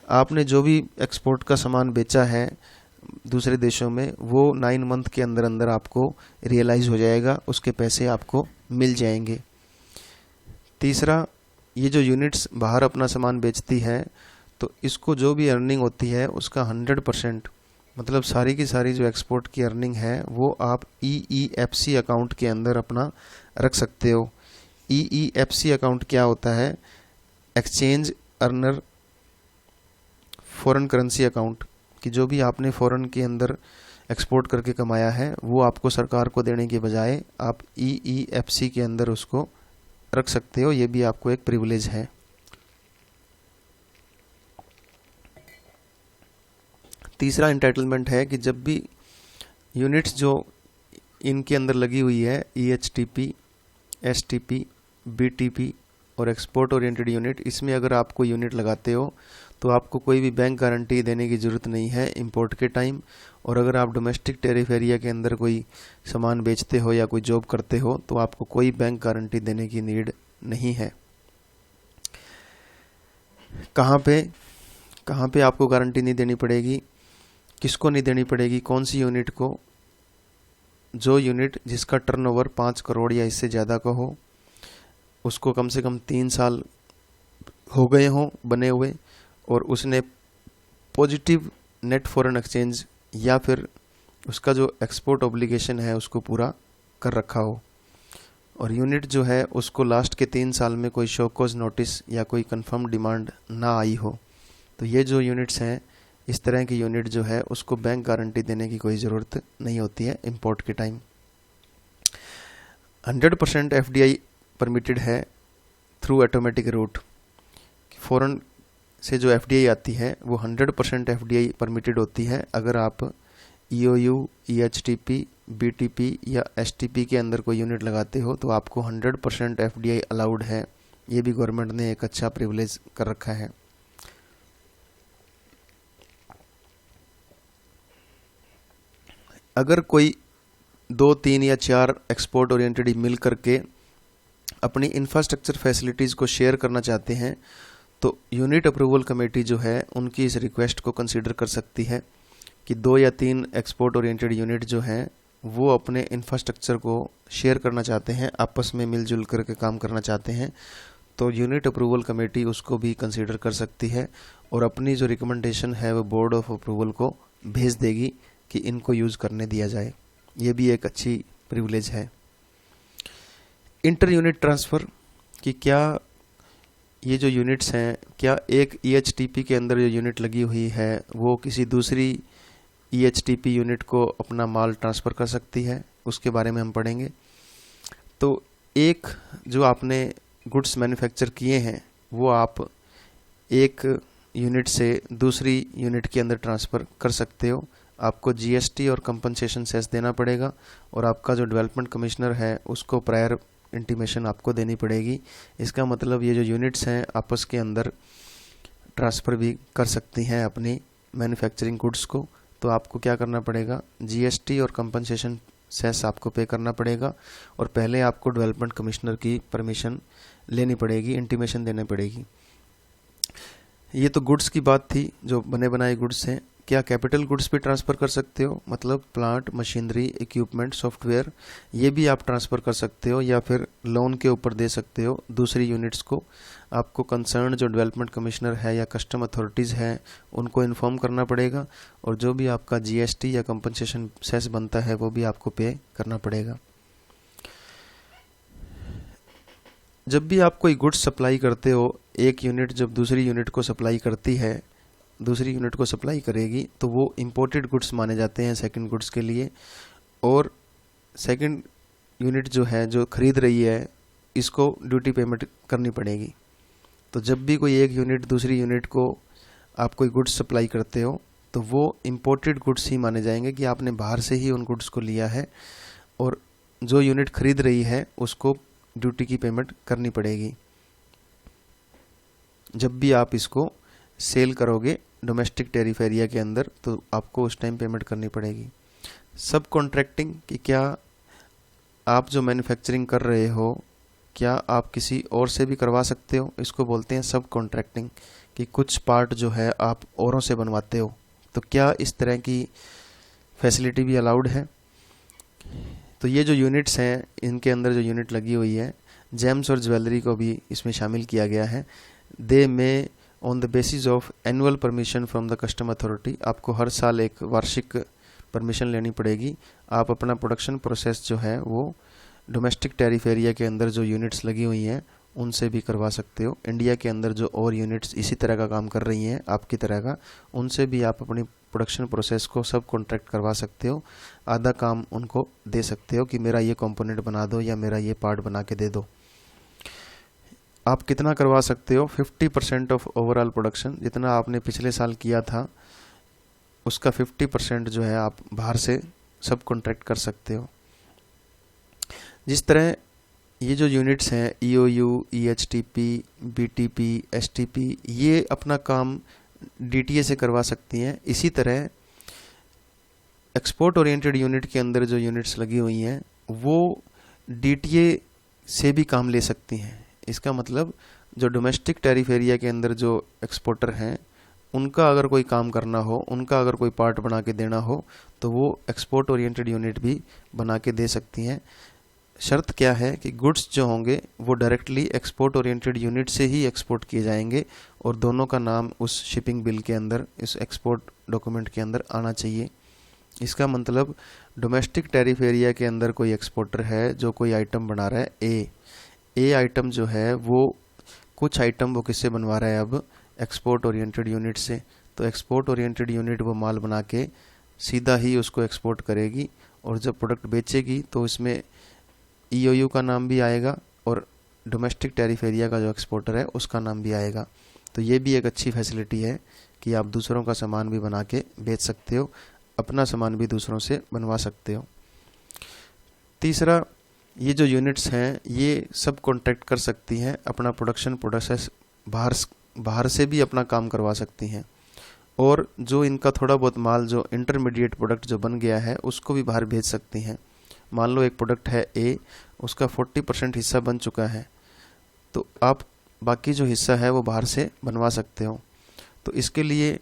आपने जो भी एक्सपोर्ट का सामान बेचा है दूसरे देशों में, वो 9 मंथ के अंदर अंदर आपको रियलाइज़ हो जाएगा, उसके पैसे आपको मिल जाएंगे। तीसरा, ये जो यूनिट्स बाहर अपना सामान बेचती है तो इसको जो भी अर्निंग होती है उसका 100%, मतलब सारी की सारी जो एक्सपोर्ट की अर्निंग है वो आप EEFC अकाउंट के अंदर अपना रख सकते हो। EEFC अकाउंट क्या होता है? Exchange earner foreign currency account, कि जो भी आपने फॉरेन के अंदर एक्सपोर्ट करके कमाया है वो आपको सरकार को देने के बजाय आप EEFC के अंदर उसको रख सकते हो। ये भी आपको एक प्रिविलेज है। तीसरा एंटाइटलमेंट है कि जब भी यूनिट्स जो इनके अंदर लगी हुई है, EHTP, STP, BTP और एक्सपोर्ट ओरिएंटेड यूनिट, इसमें अगर आप कोई यूनिट लगाते हो तो आपको कोई भी बैंक गारंटी देने की ज़रूरत नहीं है इंपोर्ट के टाइम। और अगर आप डोमेस्टिक टेरिफ एरिया के अंदर कोई सामान बेचते हो या कोई जॉब करते हो तो आपको कोई बैंक गारंटी देने की नीड नहीं है। कहाँ पे आपको गारंटी नहीं देनी पड़ेगी? किसको नहीं देनी पड़ेगी? कौन सी यूनिट को? जो यूनिट जिसका टर्नओवर 5 करोड़ या इससे ज़्यादा का हो, उसको कम से कम 3 साल हो गए हों बने हुए, और उसने पॉजिटिव नेट फॉरेन एक्सचेंज या फिर उसका जो एक्सपोर्ट ऑब्लिगेशन है उसको पूरा कर रखा हो, और यूनिट जो है उसको लास्ट के 3 साल में कोई शो कॉज नोटिस या कोई कंफर्म डिमांड ना आई हो। तो ये जो यूनिट्स हैं, इस तरह की यूनिट जो है उसको बैंक गारंटी देने की कोई ज़रूरत नहीं होती है इंपोर्ट के टाइम। 100% FDI परमिटेड है थ्रू ऑटोमेटिक रूट। फॉरेन से जो FDI आती है वो 100% FDI परमिटेड होती है। अगर आप EOU, EHTP, BTP या STP के अंदर कोई यूनिट लगाते हो तो आपको 100% FDI अलाउड है। ये भी गवर्नमेंट ने एक अच्छा प्रिविलेज कर रखा है। अगर कोई 2, 3 या 4 एक्सपोर्ट ओरिएंटेड मिल करके अपनी इंफ्रास्ट्रक्चर फैसिलिटीज़ को शेयर करना चाहते हैं तो यूनिट अप्रूवल कमेटी जो है उनकी इस रिक्वेस्ट को कंसीडर कर सकती है कि 2 या 3 एक्सपोर्ट ओरिएंटेड यूनिट जो हैं वो अपने इंफ्रास्ट्रक्चर को शेयर करना चाहते हैं, आपस में मिलजुल करके काम करना चाहते हैं, तो यूनिट अप्रूवल कमेटी उसको भी कंसीडर कर सकती है और अपनी जो रिकमेंडेशन है वो बोर्ड ऑफ अप्रूवल को भेज देगी कि इनको यूज़ करने दिया जाए। ये भी एक अच्छी प्रिविलेज है। इंटर यूनिट ट्रांसफ़र, कि क्या ये जो यूनिट्स हैं, क्या एक EHTP के अंदर जो यूनिट लगी हुई है वो किसी दूसरी EHTP यूनिट को अपना माल ट्रांसफ़र कर सकती है, उसके बारे में हम पढ़ेंगे। तो एक जो आपने गुड्स मैन्युफैक्चर किए हैं वो आप एक यूनिट से दूसरी यूनिट के अंदर ट्रांसफ़र कर सकते हो। आपको GST और कंपनसेशन सेस देना पड़ेगा और आपका जो डेवलपमेंट कमिश्नर है उसको प्रायर इंटीमेशन आपको देनी पड़ेगी। इसका मतलब ये जो यूनिट्स हैं आपस के अंदर ट्रांसफ़र भी कर सकती हैं अपनी मैन्युफैक्चरिंग गुड्स को। तो आपको क्या करना पड़ेगा? GST और कंपनसेशन सेस आपको पे करना पड़ेगा और पहले आपको डेवलपमेंट कमिश्नर की परमिशन लेनी पड़ेगी, इंटीमेशन देनी पड़ेगी। ये तो गुड्स की बात थी जो बने बनाए गुड्स हैं। क्या कैपिटल गुड्स भी ट्रांसफ़र कर सकते हो? मतलब प्लांट, मशीनरी, इक्विपमेंट, सॉफ्टवेयर, ये भी आप ट्रांसफ़र कर सकते हो या फिर लोन के ऊपर दे सकते हो दूसरी यूनिट्स को। आपको कंसर्न जो डेवलपमेंट कमिश्नर है या कस्टम अथॉरिटीज़ हैं उनको इन्फॉर्म करना पड़ेगा और जो भी आपका GST या कंपनसेशन सेस बनता है वो भी आपको पे करना पड़ेगा। जब भी आप कोई गुड्स सप्लाई करते हो, एक यूनिट जब दूसरी यूनिट को सप्लाई करती है, दूसरी यूनिट को सप्लाई करेगी तो वो इंपोर्टेड गुड्स माने जाते हैं सेकंड गुड्स के लिए। और सेकंड यूनिट जो है जो खरीद रही है इसको ड्यूटी पेमेंट करनी पड़ेगी। तो जब भी कोई एक यूनिट दूसरी यूनिट को आप कोई गुड्स सप्लाई करते हो तो वो इम्पोर्टेड गुड्स ही माने जाएंगे कि आपने बाहर से ही उन गुड्स को लिया है, और जो यूनिट खरीद रही है उसको ड्यूटी की पेमेंट करनी पड़ेगी जब भी आप इसको सेल करोगे डोमेस्टिक टैरिफ एरिया के अंदर, तो आपको उस टाइम पेमेंट करनी पड़ेगी। सब कॉन्ट्रैक्टिंग कि क्या आप जो मैन्युफैक्चरिंग कर रहे हो क्या आप किसी और से भी करवा सकते हो, इसको बोलते हैं सब कॉन्ट्रैक्टिंग, कि कुछ पार्ट जो है आप औरों से बनवाते हो, तो क्या इस तरह की फैसिलिटी भी अलाउड है। तो ये जो यूनिट्स हैं इनके अंदर जो यूनिट लगी हुई है, जेम्स और ज्वेलरी को भी इसमें शामिल किया गया है। दे में on the basis of annual permission from the custom authority, आपको हर साल एक वार्षिक परमिशन लेनी पड़ेगी। आप अपना प्रोडक्शन प्रोसेस जो है वो डोमेस्टिक टैरिफ एरिया के अंदर जो यूनिट्स लगी हुई हैं उनसे भी करवा सकते हो। इंडिया के अंदर जो और यूनिट्स इसी तरह का काम कर रही हैं आपकी तरह का, उनसे भी आप अपनी प्रोडक्शन प्रोसेस को सब कॉन्ट्रैक्ट करवा सकते हो। आधा काम उनको दे सकते हो कि मेरा ये कंपोनेंट बना दो या मेरा ये पार्ट बना के दे दो। आप कितना करवा सकते हो, 50% ऑफ ओवरऑल प्रोडक्शन, जितना आपने पिछले साल किया था उसका 50% जो है आप बाहर से सब कॉन्ट्रैक्ट कर सकते हो। जिस तरह ये जो यूनिट्स हैं EOU, EHTP, BTP, STP, ये अपना काम DTA से करवा सकती हैं, इसी तरह एक्सपोर्ट ओरिएंटेड यूनिट के अंदर जो यूनिट्स लगी हुई हैं वो DTA से भी काम ले सकती हैं। इसका मतलब जो डोमेस्टिक टैरिफ एरिया के अंदर जो एक्सपोर्टर हैं उनका अगर कोई काम करना हो, उनका अगर कोई पार्ट बना के देना हो तो वो एक्सपोर्ट ओरिएंटेड यूनिट भी बना के दे सकती हैं। शर्त क्या है कि गुड्स जो होंगे वो डायरेक्टली एक्सपोर्ट ओरिएंटेड यूनिट से ही एक्सपोर्ट किए जाएंगे और दोनों का नाम उस शिपिंग बिल के अंदर, इस एक्सपोर्ट डॉक्यूमेंट के अंदर आना चाहिए। इसका मतलब डोमेस्टिक टैरिफ एरिया के अंदर कोई एक्सपोर्टर है जो कोई आइटम बना रहा है, ए आइटम जो है वो कुछ आइटम वो किससे बनवा रहा है, अब एक्सपोर्ट ओरिएंटेड यूनिट से। तो एक्सपोर्ट ओरिएंटेड यूनिट वो माल बना के सीधा ही उसको एक्सपोर्ट करेगी और जब प्रोडक्ट बेचेगी तो इसमें EOU का नाम भी आएगा और डोमेस्टिक टैरिफ एरिया का जो एक्सपोर्टर है उसका नाम भी आएगा। तो ये भी एक अच्छी फैसिलिटी है कि आप दूसरों का सामान भी बना के बेच सकते हो, अपना सामान भी दूसरों से बनवा सकते हो। तीसरा, ये जो यूनिट्स हैं ये सब कॉन्ट्रैक्ट कर सकती हैं, अपना प्रोडक्शन प्रोसेस बाहर से भी अपना काम करवा सकती हैं, और जो इनका थोड़ा बहुत माल जो इंटरमीडिएट प्रोडक्ट जो बन गया है उसको भी बाहर भेज सकती हैं। मान लो एक प्रोडक्ट है A, उसका 40% हिस्सा बन चुका है, तो आप बाकी जो हिस्सा है वो बाहर से बनवा सकते हो। तो इसके लिए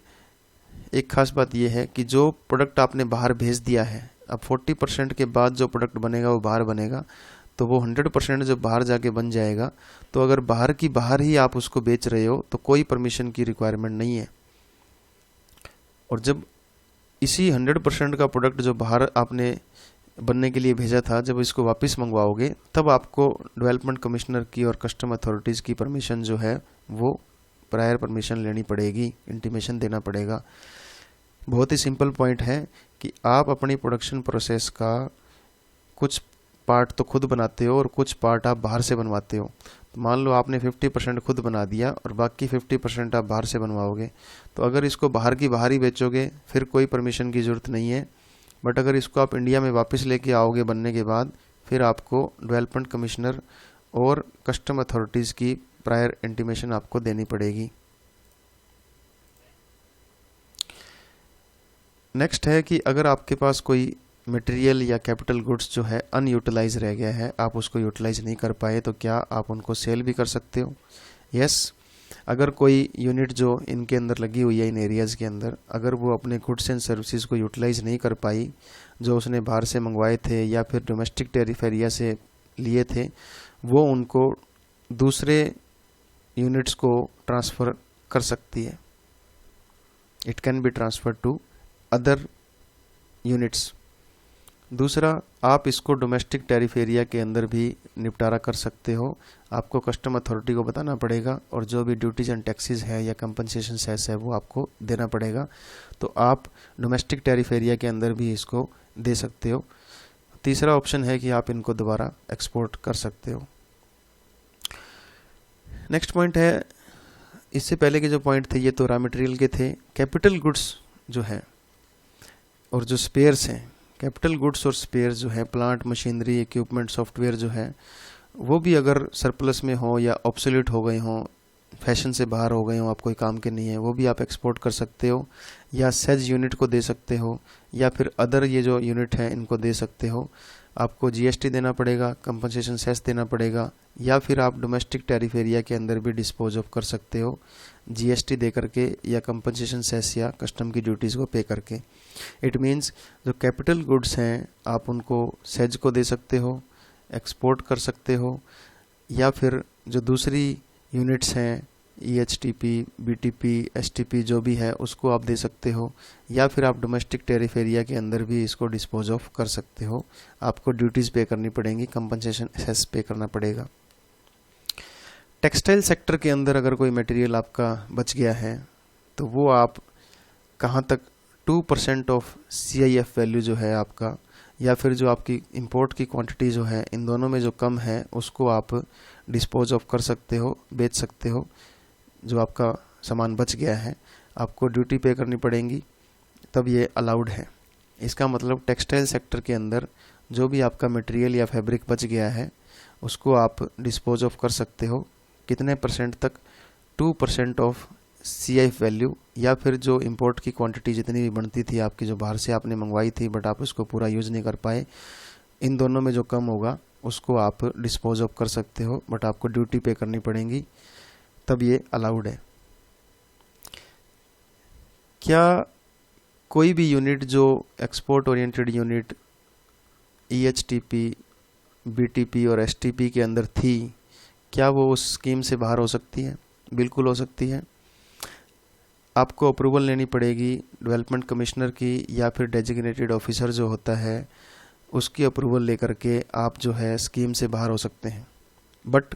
एक खास बात यह है कि जो प्रोडक्ट आपने बाहर भेज दिया है, अब 40% के बाद जो प्रोडक्ट बनेगा वो बाहर बनेगा, तो वो 100% जब बाहर जाके बन जाएगा, तो अगर बाहर की बाहर ही आप उसको बेच रहे हो तो कोई परमिशन की रिक्वायरमेंट नहीं है। और जब इसी 100% का प्रोडक्ट जो बाहर आपने बनने के लिए भेजा था, जब इसको वापस मंगवाओगे तब आपको डेवलपमेंट कमिश्नर की और कस्टम अथॉरिटीज़ की परमिशन जो है वो प्रायर परमिशन लेनी पड़ेगी, इंटीमेशन देना पड़ेगा। बहुत ही सिंपल पॉइंट है कि आप अपनी प्रोडक्शन प्रोसेस का कुछ पार्ट तो खुद बनाते हो और कुछ पार्ट आप बाहर से बनवाते हो। तो मान लो आपने 50% खुद बना दिया और बाकी 50% आप बाहर से बनवाओगे, तो अगर इसको बाहर की बाहर ही बेचोगे फिर कोई परमिशन की ज़रूरत नहीं है। बट अगर इसको आप इंडिया में वापस लेके आओगे बनने के बाद, फिर आपको डेवलपमेंट कमिश्नर और कस्टम अथॉरिटीज़ की प्रायर इंटीमेशन आपको देनी पड़ेगी। नेक्स्ट है कि अगर आपके पास कोई मटेरियल या कैपिटल गुड्स जो है अनयूटिलाइज रह गया है, आप उसको यूटिलाइज नहीं कर पाए, तो क्या आप उनको सेल भी कर सकते हो? यस। अगर कोई यूनिट जो इनके अंदर लगी हुई है इन एरियाज़ के अंदर, अगर वो अपने गुड्स एंड सर्विसेज को यूटिलाइज नहीं कर पाई जो उसने बाहर से मंगवाए थे या फिर डोमेस्टिक टैरिफ एरिया से लिए थे, वो उनको दूसरे यूनिट्स को ट्रांसफ़र कर सकती है। It can be transfer to other units. दूसरा, आप इसको डोमेस्टिक टैरिफ एरिया के अंदर भी निपटारा कर सकते हो। आपको कस्टम अथॉरिटी को बताना पड़ेगा और जो भी ड्यूटीज एंड टैक्सेस है या कंपनसेशन सेस है वो आपको देना पड़ेगा। तो आप डोमेस्टिक टैरिफ एरिया के अंदर भी इसको दे सकते हो। तीसरा ऑप्शन है कि आप इनको दोबारा एक्सपोर्ट कर सकते हो। नेक्स्ट पॉइंट है, इससे पहले के जो पॉइंट थे ये तो रॉ मटेरियल के थे। कैपिटल गुड्स जो है और जो स्पेयर्स हैं, कैपिटल गुड्स और स्पेयर्स जो है, प्लांट मशीनरी इक्विपमेंट सॉफ्टवेयर जो है, वो भी अगर सरप्लस में हो या ऑब्सोल्यूट हो गए हों, फैशन से बाहर हो गए हों, आप कोई काम के नहीं है, वो भी आप एक्सपोर्ट कर सकते हो, या सेज यूनिट को दे सकते हो, या फिर अदर ये जो यूनिट है इनको दे सकते हो। आपको जीएसटी देना पड़ेगा, कंपनसेशन सेस देना पड़ेगा, या फिर आप डोमेस्टिक टैरिफ एरिया के अंदर भी डिस्पोज ऑफ कर सकते हो जीएसटी दे करके, या कंपनसेशन सेस या कस्टम की ड्यूटीज़ को पे करके। इट मीन्स जो कैपिटल गुड्स हैं आप उनको सेज को दे सकते हो, एक्सपोर्ट कर सकते हो, या फिर जो दूसरी यूनिट्स हैं EHTP, BTP, STP जो भी है उसको आप दे सकते हो, या फिर आप डोमेस्टिक टैरिफ एरिया के अंदर भी इसको डिस्पोज ऑफ कर सकते हो। आपको ड्यूटीज़ पे करनी पड़ेंगी, कंपनसेशन सेस पे करना पड़ेगा। टेक्सटाइल सेक्टर के अंदर अगर कोई मटेरियल आपका बच गया है तो वो आप कहाँ तक 2% ऑफ CIF वैल्यू जो है आपका, या फिर जो आपकी इंपोर्ट की क्वांटिटी जो है, इन दोनों में जो कम है उसको आप डिस्पोज ऑफ कर सकते हो, बेच सकते हो। जो आपका सामान बच गया है आपको ड्यूटी पे करनी पड़ेगी, तब ये अलाउड है। इसका मतलब टेक्सटाइल सेक्टर के अंदर जो भी आपका मटेरियल या फैब्रिक बच गया है उसको आप डिस्पोज ऑफ कर सकते हो। कितने परसेंट तक? 2% ऑफ CIF वैल्यू, या फिर जो इंपोर्ट की क्वांटिटी जितनी भी बनती थी आपकी, जो बाहर से आपने मंगवाई थी बट आप उसको पूरा यूज़ नहीं कर पाए, इन दोनों में जो कम होगा उसको आप डिस्पोज ऑफ कर सकते हो, बट आपको ड्यूटी पे करनी पड़ेगी, तब ये अलाउड है। क्या कोई भी यूनिट जो export oriented unit EHTP, BTP और STP के अंदर थी, क्या वो उस स्कीम से बाहर हो सकती है? बिल्कुल हो सकती है। आपको अप्रूवल लेनी पड़ेगी डेवलपमेंट कमिश्नर की, या फिर डेजिग्नेटेड ऑफिसर जो होता है उसकी अप्रूवल लेकर के आप जो है स्कीम से बाहर हो सकते हैं। बट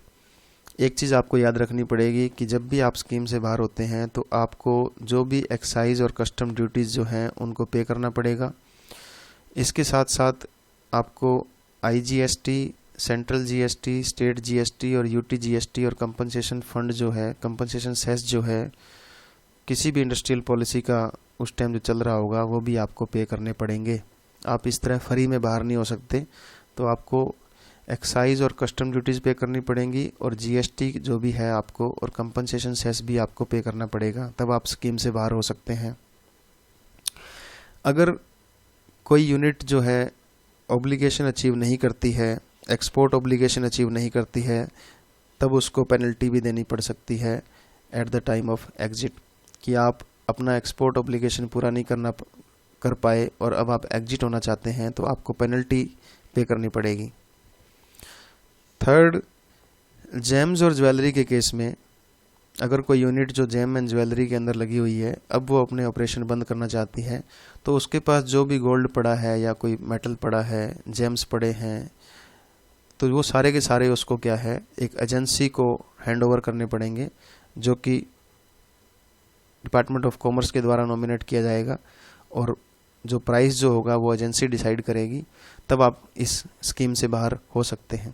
एक चीज़ आपको याद रखनी पड़ेगी कि जब भी आप स्कीम से बाहर होते हैं तो आपको जो भी एक्साइज और कस्टम ड्यूटीज़ जो हैं उनको पे करना पड़ेगा। इसके साथ साथ आपको IGST, central GST, state GST और UT GST और कंपनसेशन फंड जो है, कंपनसेशन सेस जो है, किसी भी इंडस्ट्रियल पॉलिसी का उस टाइम जो चल रहा होगा वो भी आपको पे करने पड़ेंगे। आप इस तरह फ्री में बाहर नहीं हो सकते, तो आपको एक्साइज और कस्टम ड्यूटीज़ पे करनी पड़ेंगी, और GST जो भी है आपको, और कंपनसेशन सेस भी आपको पे करना पड़ेगा, तब आप स्कीम से बाहर हो सकते हैं। अगर कोई यूनिट जो है ऑब्लिगेशन अचीव नहीं करती है, एक्सपोर्ट ऑब्लिगेशन अचीव नहीं करती है, तब उसको पेनल्टी भी देनी पड़ सकती है at the time of exit, कि आप अपना एक्सपोर्ट ऑब्लिगेशन पूरा नहीं कर पाए और अब आप एग्जिट होना चाहते हैं तो आपको पेनल्टी पे करनी पड़ेगी। थर्ड, जेम्स और ज्वेलरी के केस में अगर कोई यूनिट जो जेम एंड ज्वेलरी के अंदर लगी हुई है अब वो अपने ऑपरेशन बंद करना चाहती है, तो उसके पास जो भी गोल्ड पड़ा है या कोई मेटल पड़ा है, जेम्स पड़े हैं, तो वो सारे के सारे उसको क्या है, एक एजेंसी को हैंड ओवर करने पड़ेंगे, जो कि डिपार्टमेंट ऑफ कॉमर्स के द्वारा नॉमिनेट किया जाएगा, और जो प्राइस जो होगा वो एजेंसी डिसाइड करेगी, तब आप इस स्कीम से बाहर हो सकते हैं।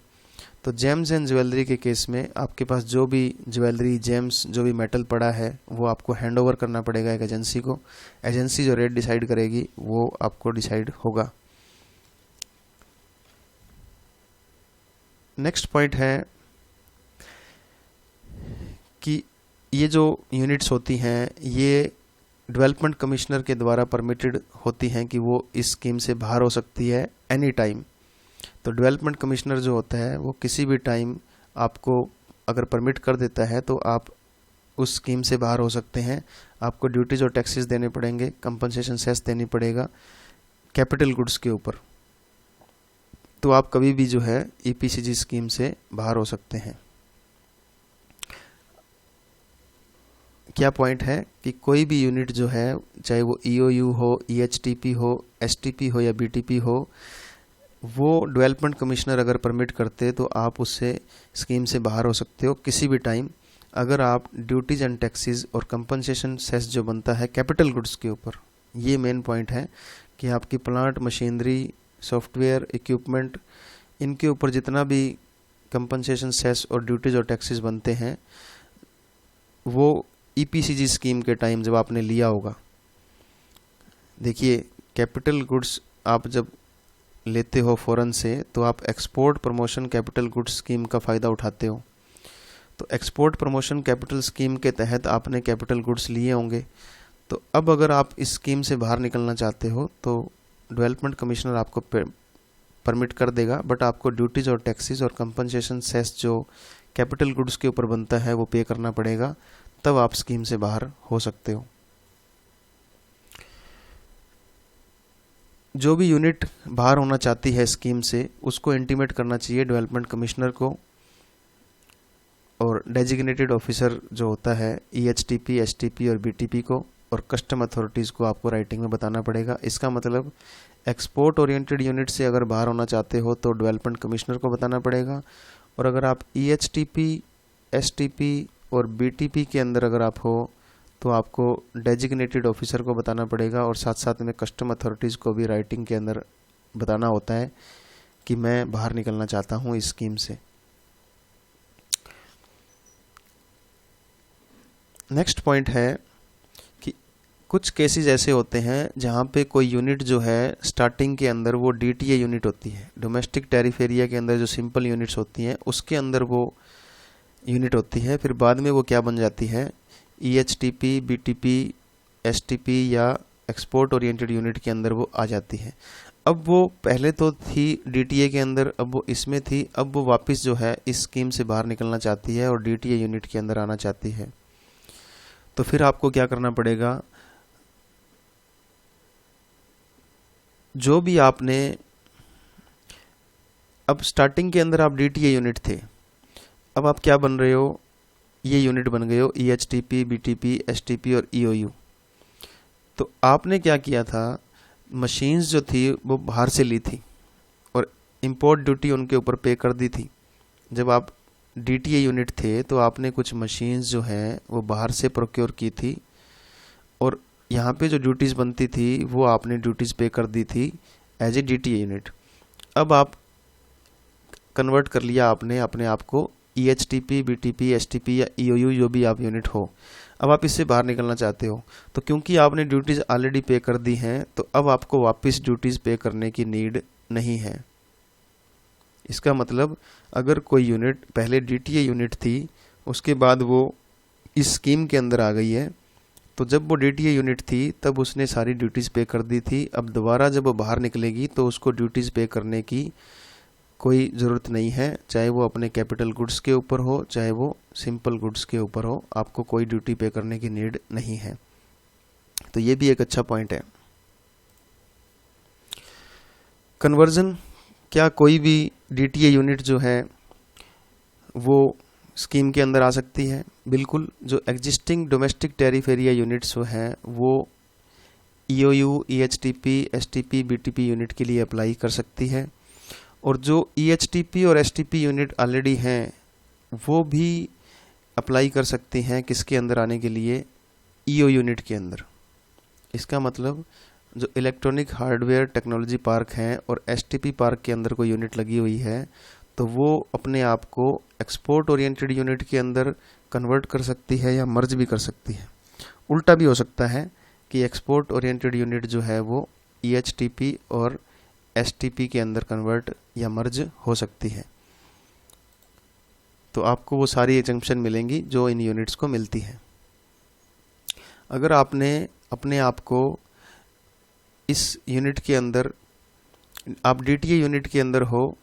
तो जेम्स एंड ज्वेलरी के केस में आपके पास जो भी ज्वेलरी, जेम्स, जो भी मेटल पड़ा है वो आपको हैंड ओवर करना पड़ेगा एक एजेंसी को। एजेंसी जो रेट डिसाइड करेगी वो आपको डिसाइड होगा। नेक्स्ट पॉइंट है कि ये जो यूनिट्स होती हैं ये डेवलपमेंट कमिश्नर के द्वारा परमिटेड होती हैं कि वो इस स्कीम से बाहर हो सकती है एनी टाइम। तो डेवलपमेंट कमिश्नर जो होता है वो किसी भी टाइम आपको अगर परमिट कर देता है तो आप उस स्कीम से बाहर हो सकते हैं। आपको ड्यूटीज और टैक्सेस देने पड़ेंगे, कंपनसेशन सेस देनी पड़ेगा कैपिटल गुड्स के ऊपर, तो आप कभी भी जो है EPCG स्कीम से बाहर हो सकते हैं। क्या पॉइंट है कि कोई भी यूनिट जो है, चाहे वो EOU हो, EHTP हो, STP हो या BTP हो, वो डेवलपमेंट कमिश्नर अगर परमिट करते तो आप उससे स्कीम से बाहर हो सकते हो किसी भी टाइम, अगर आप ड्यूटीज एंड टैक्सेस और कंपनसेशन सेस जो बनता है कैपिटल गुड्स के ऊपर। ये मेन पॉइंट है कि आपकी प्लांट, मशीनरी, सॉफ्टवेयर, इक्विपमेंट, इनके ऊपर जितना भी कंपनसेशन सेस और ड्यूटीज और टैक्सेस बनते हैं वो ईपीसीजी स्कीम के टाइम जब आपने लिया होगा। देखिए, कैपिटल गुड्स आप जब लेते हो फॉरेन से तो आप export promotion capital goods scheme का फ़ायदा उठाते हो। तो एक्सपोर्ट प्रमोशन कैपिटल स्कीम के तहत आपने कैपिटल गुड्स लिए होंगे। तो अब अगर आप इस स्कीम से बाहर निकलना चाहते हो तो डेवलपमेंट कमिश्नर आपको परमिट कर देगा, बट आपको ड्यूटीज़ और टैक्सेस और कंपनसेशन सेस जो कैपिटल गुड्स के ऊपर बनता है वो पे करना पड़ेगा, तब आप स्कीम से बाहर हो सकते हो। जो भी यूनिट बाहर होना चाहती है स्कीम से उसको इंटीमेट करना चाहिए डेवलपमेंट कमिश्नर को, और डेजिग्नेटेड ऑफिसर जो होता है ईएचटीपी, एसटीपी और बीटीपी को, और कस्टम अथॉरिटीज़ को आपको राइटिंग में बताना पड़ेगा। इसका मतलब एक्सपोर्ट ओरिएंटेड यूनिट से अगर बाहर होना चाहते हो तो डेवलपमेंट कमिश्नर को बताना पड़ेगा, और अगर आप ईएचटीपी, एसटीपी और बीटीपी के अंदर अगर आप हो तो आपको डेजिग्नेटेड ऑफिसर को बताना पड़ेगा, और साथ साथ में कस्टम अथॉरिटीज़ को भी राइटिंग के अंदर बताना होता है कि मैं बाहर निकलना चाहता हूँ इस स्कीम से। नेक्स्ट पॉइंट है कि कुछ केसेस ऐसे होते हैं जहाँ पे कोई यूनिट जो है स्टार्टिंग के अंदर वो डीटीए यूनिट होती है, डोमेस्टिक टैरिफ एरिया के अंदर जो सिंपल यूनिट्स होती हैं उसके अंदर वो यूनिट होती है, फिर बाद में वो क्या बन जाती है, ईएचटीपी, बीटीपी, एसटीपी या एक्सपोर्ट ओरिएंटेड यूनिट के अंदर वो आ जाती है। अब वो पहले तो थी डीटीए के अंदर, अब वो इसमें थी, अब वो वापस जो है इस स्कीम से बाहर निकलना चाहती है और डीटीए यूनिट के अंदर आना चाहती है। तो फिर आपको क्या करना पड़ेगा, जो भी आपने, अब स्टार्टिंग के अंदर आप डीटीए यूनिट थे, अब आप क्या बन रहे हो, ये यूनिट बन गए हो ईएचटीपी, बीटीपी, एसटीपी और ईओयू। तो आपने क्या किया था, मशीन्स जो थी वो बाहर से ली थी और इंपोर्ट ड्यूटी उनके ऊपर पे कर दी थी। जब आप डीटीए यूनिट थे तो आपने कुछ मशीन्स जो हैं वो बाहर से प्रोक्योर की थी, और यहाँ पे जो ड्यूटीज़ बनती थी वो आपने ड्यूटीज़ पे कर दी थी एज ए डीटीए यूनिट। अब आप कन्वर्ट कर लिया आपने अपने आप को ईएचटीपी, बीटीपी, एसटीपी या ईओयू जो भी आप यूनिट हो। अब आप इससे बाहर निकलना चाहते हो, तो क्योंकि आपने ड्यूटीज़ ऑलरेडी पे कर दी हैं तो अब आपको वापस ड्यूटीज़ पे करने की नीड नहीं है। इसका मतलब अगर कोई यूनिट पहले डीटीए यूनिट थी उसके बाद वो इस स्कीम के अंदर आ गई है, तो जब वो डीटीए यूनिट थी तब उसने सारी ड्यूटीज़ पे कर दी थी। अब दोबारा जब वो बाहर निकलेगी तो उसको ड्यूटीज़ पे करने की कोई ज़रूरत नहीं है, चाहे वो अपने कैपिटल गुड्स के ऊपर हो चाहे वो सिंपल गुड्स के ऊपर हो, आपको कोई ड्यूटी पे करने की नीड नहीं है। तो ये भी एक अच्छा पॉइंट है। कन्वर्जन, क्या कोई भी डीटीए यूनिट जो है वो स्कीम के अंदर आ सकती है? बिल्कुल। जो existing domestic tariff area units जो हैं वो ईओयू, ईएचटीपी, एसटीपी, बीटीपी यूनिट के लिए अप्लाई कर सकती है, और जो ईएचटीपी और एसटीपी यूनिट ऑलरेडी हैं वो भी अप्लाई कर सकती हैं किसके अंदर आने के लिए, ईओ यूनिट के अंदर। इसका मतलब जो इलेक्ट्रॉनिक हार्डवेयर टेक्नोलॉजी पार्क हैं और एसटीपी पार्क के अंदर कोई यूनिट लगी हुई है तो वो अपने आप को एक्सपोर्ट ओरिएंटेड यूनिट के अंदर कन्वर्ट कर सकती है या मर्ज भी कर सकती है। उल्टा भी हो सकता है कि एक्सपोर्ट ओरिएंटेड यूनिट जो है वो ईएचटीपी और एसटीपी के अंदर कन्वर्ट या मर्ज हो सकती है। तो आपको वो सारी एग्जम्पशन मिलेंगी जो इन यूनिट्स को मिलती हैं। अगर आपने अपने आप को इस यूनिट के अंदर, आप डीटीए यूनिट के अंदर हो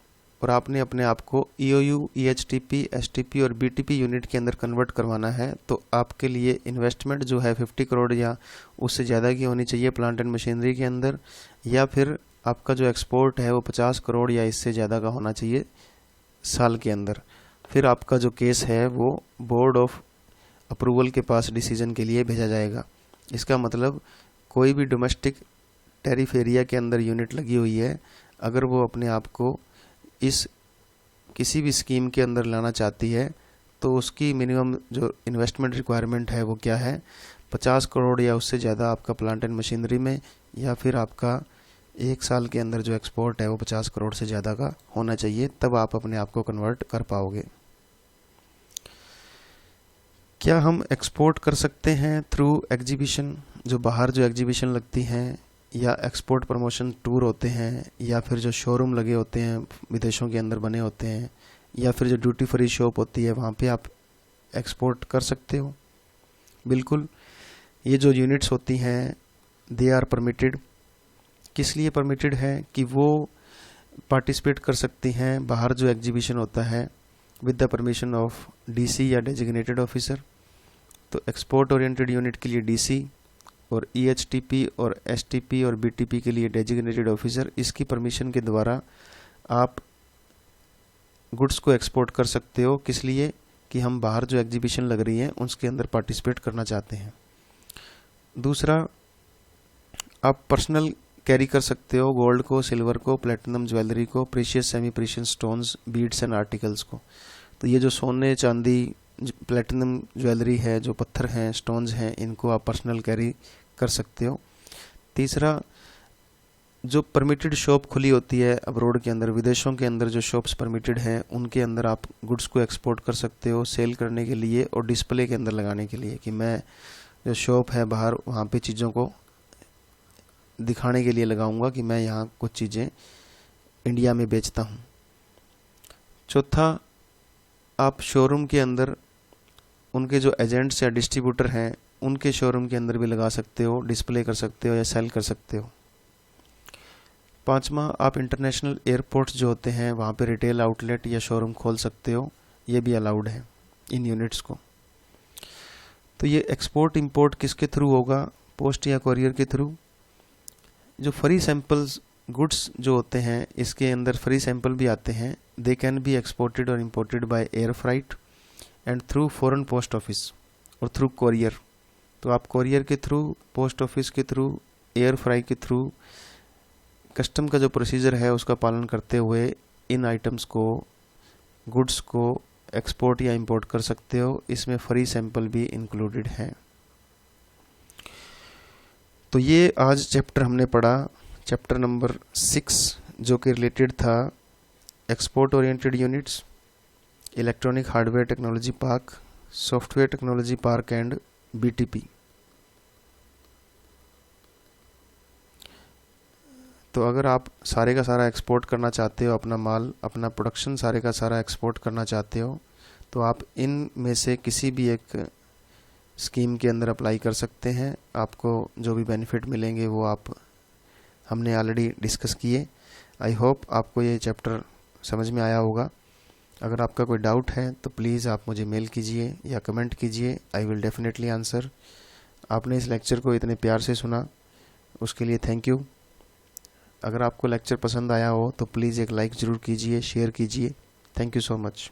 और आपने अपने आप को ईओयू, ईएचटीपी, एसटीपी और बीटीपी यूनिट के अंदर कन्वर्ट करवाना है, तो आपके लिए इन्वेस्टमेंट जो है 50 करोड़ या उससे ज़्यादा की होनी चाहिए प्लांट एंड मशीनरी के अंदर, या फिर आपका जो एक्सपोर्ट है वो 50 करोड़ या इससे ज़्यादा का होना चाहिए साल के अंदर। फिर आपका जो केस है वो बोर्ड ऑफ अप्रूवल के पास डिसीजन के लिए भेजा जाएगा। इसका मतलब कोई भी डोमेस्टिक टैरिफ एरिया के अंदर यूनिट लगी हुई है, अगर वो अपने आप को इस किसी भी स्कीम के अंदर लाना चाहती है तो उसकी मिनिमम जो इन्वेस्टमेंट रिक्वायरमेंट है वो क्या है, 50 करोड़ या उससे ज़्यादा आपका प्लांट एंड मशीनरी में, या फिर आपका 1 साल के अंदर जो एक्सपोर्ट है वो 50 करोड़ से ज़्यादा का होना चाहिए, तब आप अपने आप को कन्वर्ट कर पाओगे। क्या हम एक्सपोर्ट कर सकते हैं थ्रू एग्जीबिशन, जो बाहर जो एग्जीबिशन लगती हैं, या एक्सपोर्ट प्रमोशन टूर होते हैं, या फिर जो शोरूम लगे होते हैं विदेशों के अंदर बने होते हैं, या फिर जो ड्यूटी फ्री शॉप होती है वहाँ पे आप एक्सपोर्ट कर सकते हो? बिल्कुल, ये जो यूनिट्स होती हैं दे आर परमिटेड। किस लिए परमिटेड है? कि वो पार्टिसिपेट कर सकती हैं बाहर जो एग्जीबिशन होता है with the permission of DC या डेजिग्नेटेड ऑफिसर। तो एक्सपोर्ट ओरिएंटेड यूनिट के लिए डीसी, और ईएचटीपी और एसटीपी और बीटीपी के लिए डेजिग्नेटेड ऑफिसर, इसकी परमिशन के द्वारा आप गुड्स को एक्सपोर्ट कर सकते हो। किस लिए? कि हम बाहर जो एग्जीबिशन लग रही है उसके अंदर पार्टिसिपेट करना चाहते हैं। दूसरा, आप पर्सनल कैरी कर सकते हो गोल्ड को, सिल्वर को, प्लेटिनम ज्वेलरी को, precious semi precious stones, beads and articles को। तो ये जो सोने चांदी प्लेटिनम ज्वेलरी है, जो पत्थर हैं, स्टोन्स हैं, इनको आप पर्सनल कैरी कर सकते हो। तीसरा, जो परमिटेड शॉप खुली होती है अब्रोड के अंदर, विदेशों के अंदर जो शॉप्स परमिटेड हैं उनके अंदर आप गुड्स को एक्सपोर्ट कर सकते हो सेल करने के लिए और डिस्प्ले के अंदर लगाने के लिए, कि मैं जो शॉप है बाहर वहाँ पे चीज़ों को दिखाने के लिए लगाऊंगा कि मैं यहाँ कुछ चीज़ें इंडिया में बेचता हूँ। चौथा, आप शोरूम के अंदर उनके जो एजेंट्स या डिस्ट्रीब्यूटर हैं उनके शोरूम के अंदर भी लगा सकते हो, डिस्प्ले कर सकते हो या सेल कर सकते हो। पांचवा, आप इंटरनेशनल एयरपोर्ट्स जो होते हैं वहाँ पे रिटेल आउटलेट या शोरूम खोल सकते हो, ये भी अलाउड है इन यूनिट्स को। तो ये एक्सपोर्ट इंपोर्ट किसके थ्रू होगा? पोस्ट या कोरियर के थ्रू। जो फ्री सैंपल्स गुड्स जो होते हैं इसके अंदर फ्री सैंपल भी आते हैं। दे कैन बी एक्सपोर्टेड और imported by air freight and through foreign post office और थ्रू कोरियर। तो आप कोरियर के थ्रू, पोस्ट ऑफिस के थ्रू, एयर फ्राई के थ्रू, कस्टम का जो प्रोसीजर है उसका पालन करते हुए इन आइटम्स को, गुड्स को एक्सपोर्ट या इंपोर्ट कर सकते हो। इसमें फ्री सैंपल भी इंक्लूडेड हैं। तो ये आज चैप्टर हमने पढ़ा, चैप्टर नंबर 6, जो कि रिलेटेड था export oriented units, electronic hardware technology park, software technology park and BTP. तो अगर आप सारे का सारा एक्सपोर्ट करना चाहते हो, अपना माल, अपना प्रोडक्शन सारे का सारा एक्सपोर्ट करना चाहते हो, तो आप इन में से किसी भी एक स्कीम के अंदर अप्लाई कर सकते हैं। आपको जो भी बेनिफिट मिलेंगे वो हमने ऑलरेडी डिस्कस किए। आई होप आपको ये चैप्टर समझ में आया होगा। अगर आपका कोई डाउट है तो प्लीज़ आप मुझे मेल कीजिए या कमेंट कीजिए, आई विल डेफिनेटली आंसर। आपने इस लेक्चर को इतने प्यार से सुना उसके लिए थैंक यू। अगर आपको लेक्चर पसंद आया हो तो प्लीज़ एक लाइक ज़रूर कीजिए, शेयर कीजिए। Thank you so much.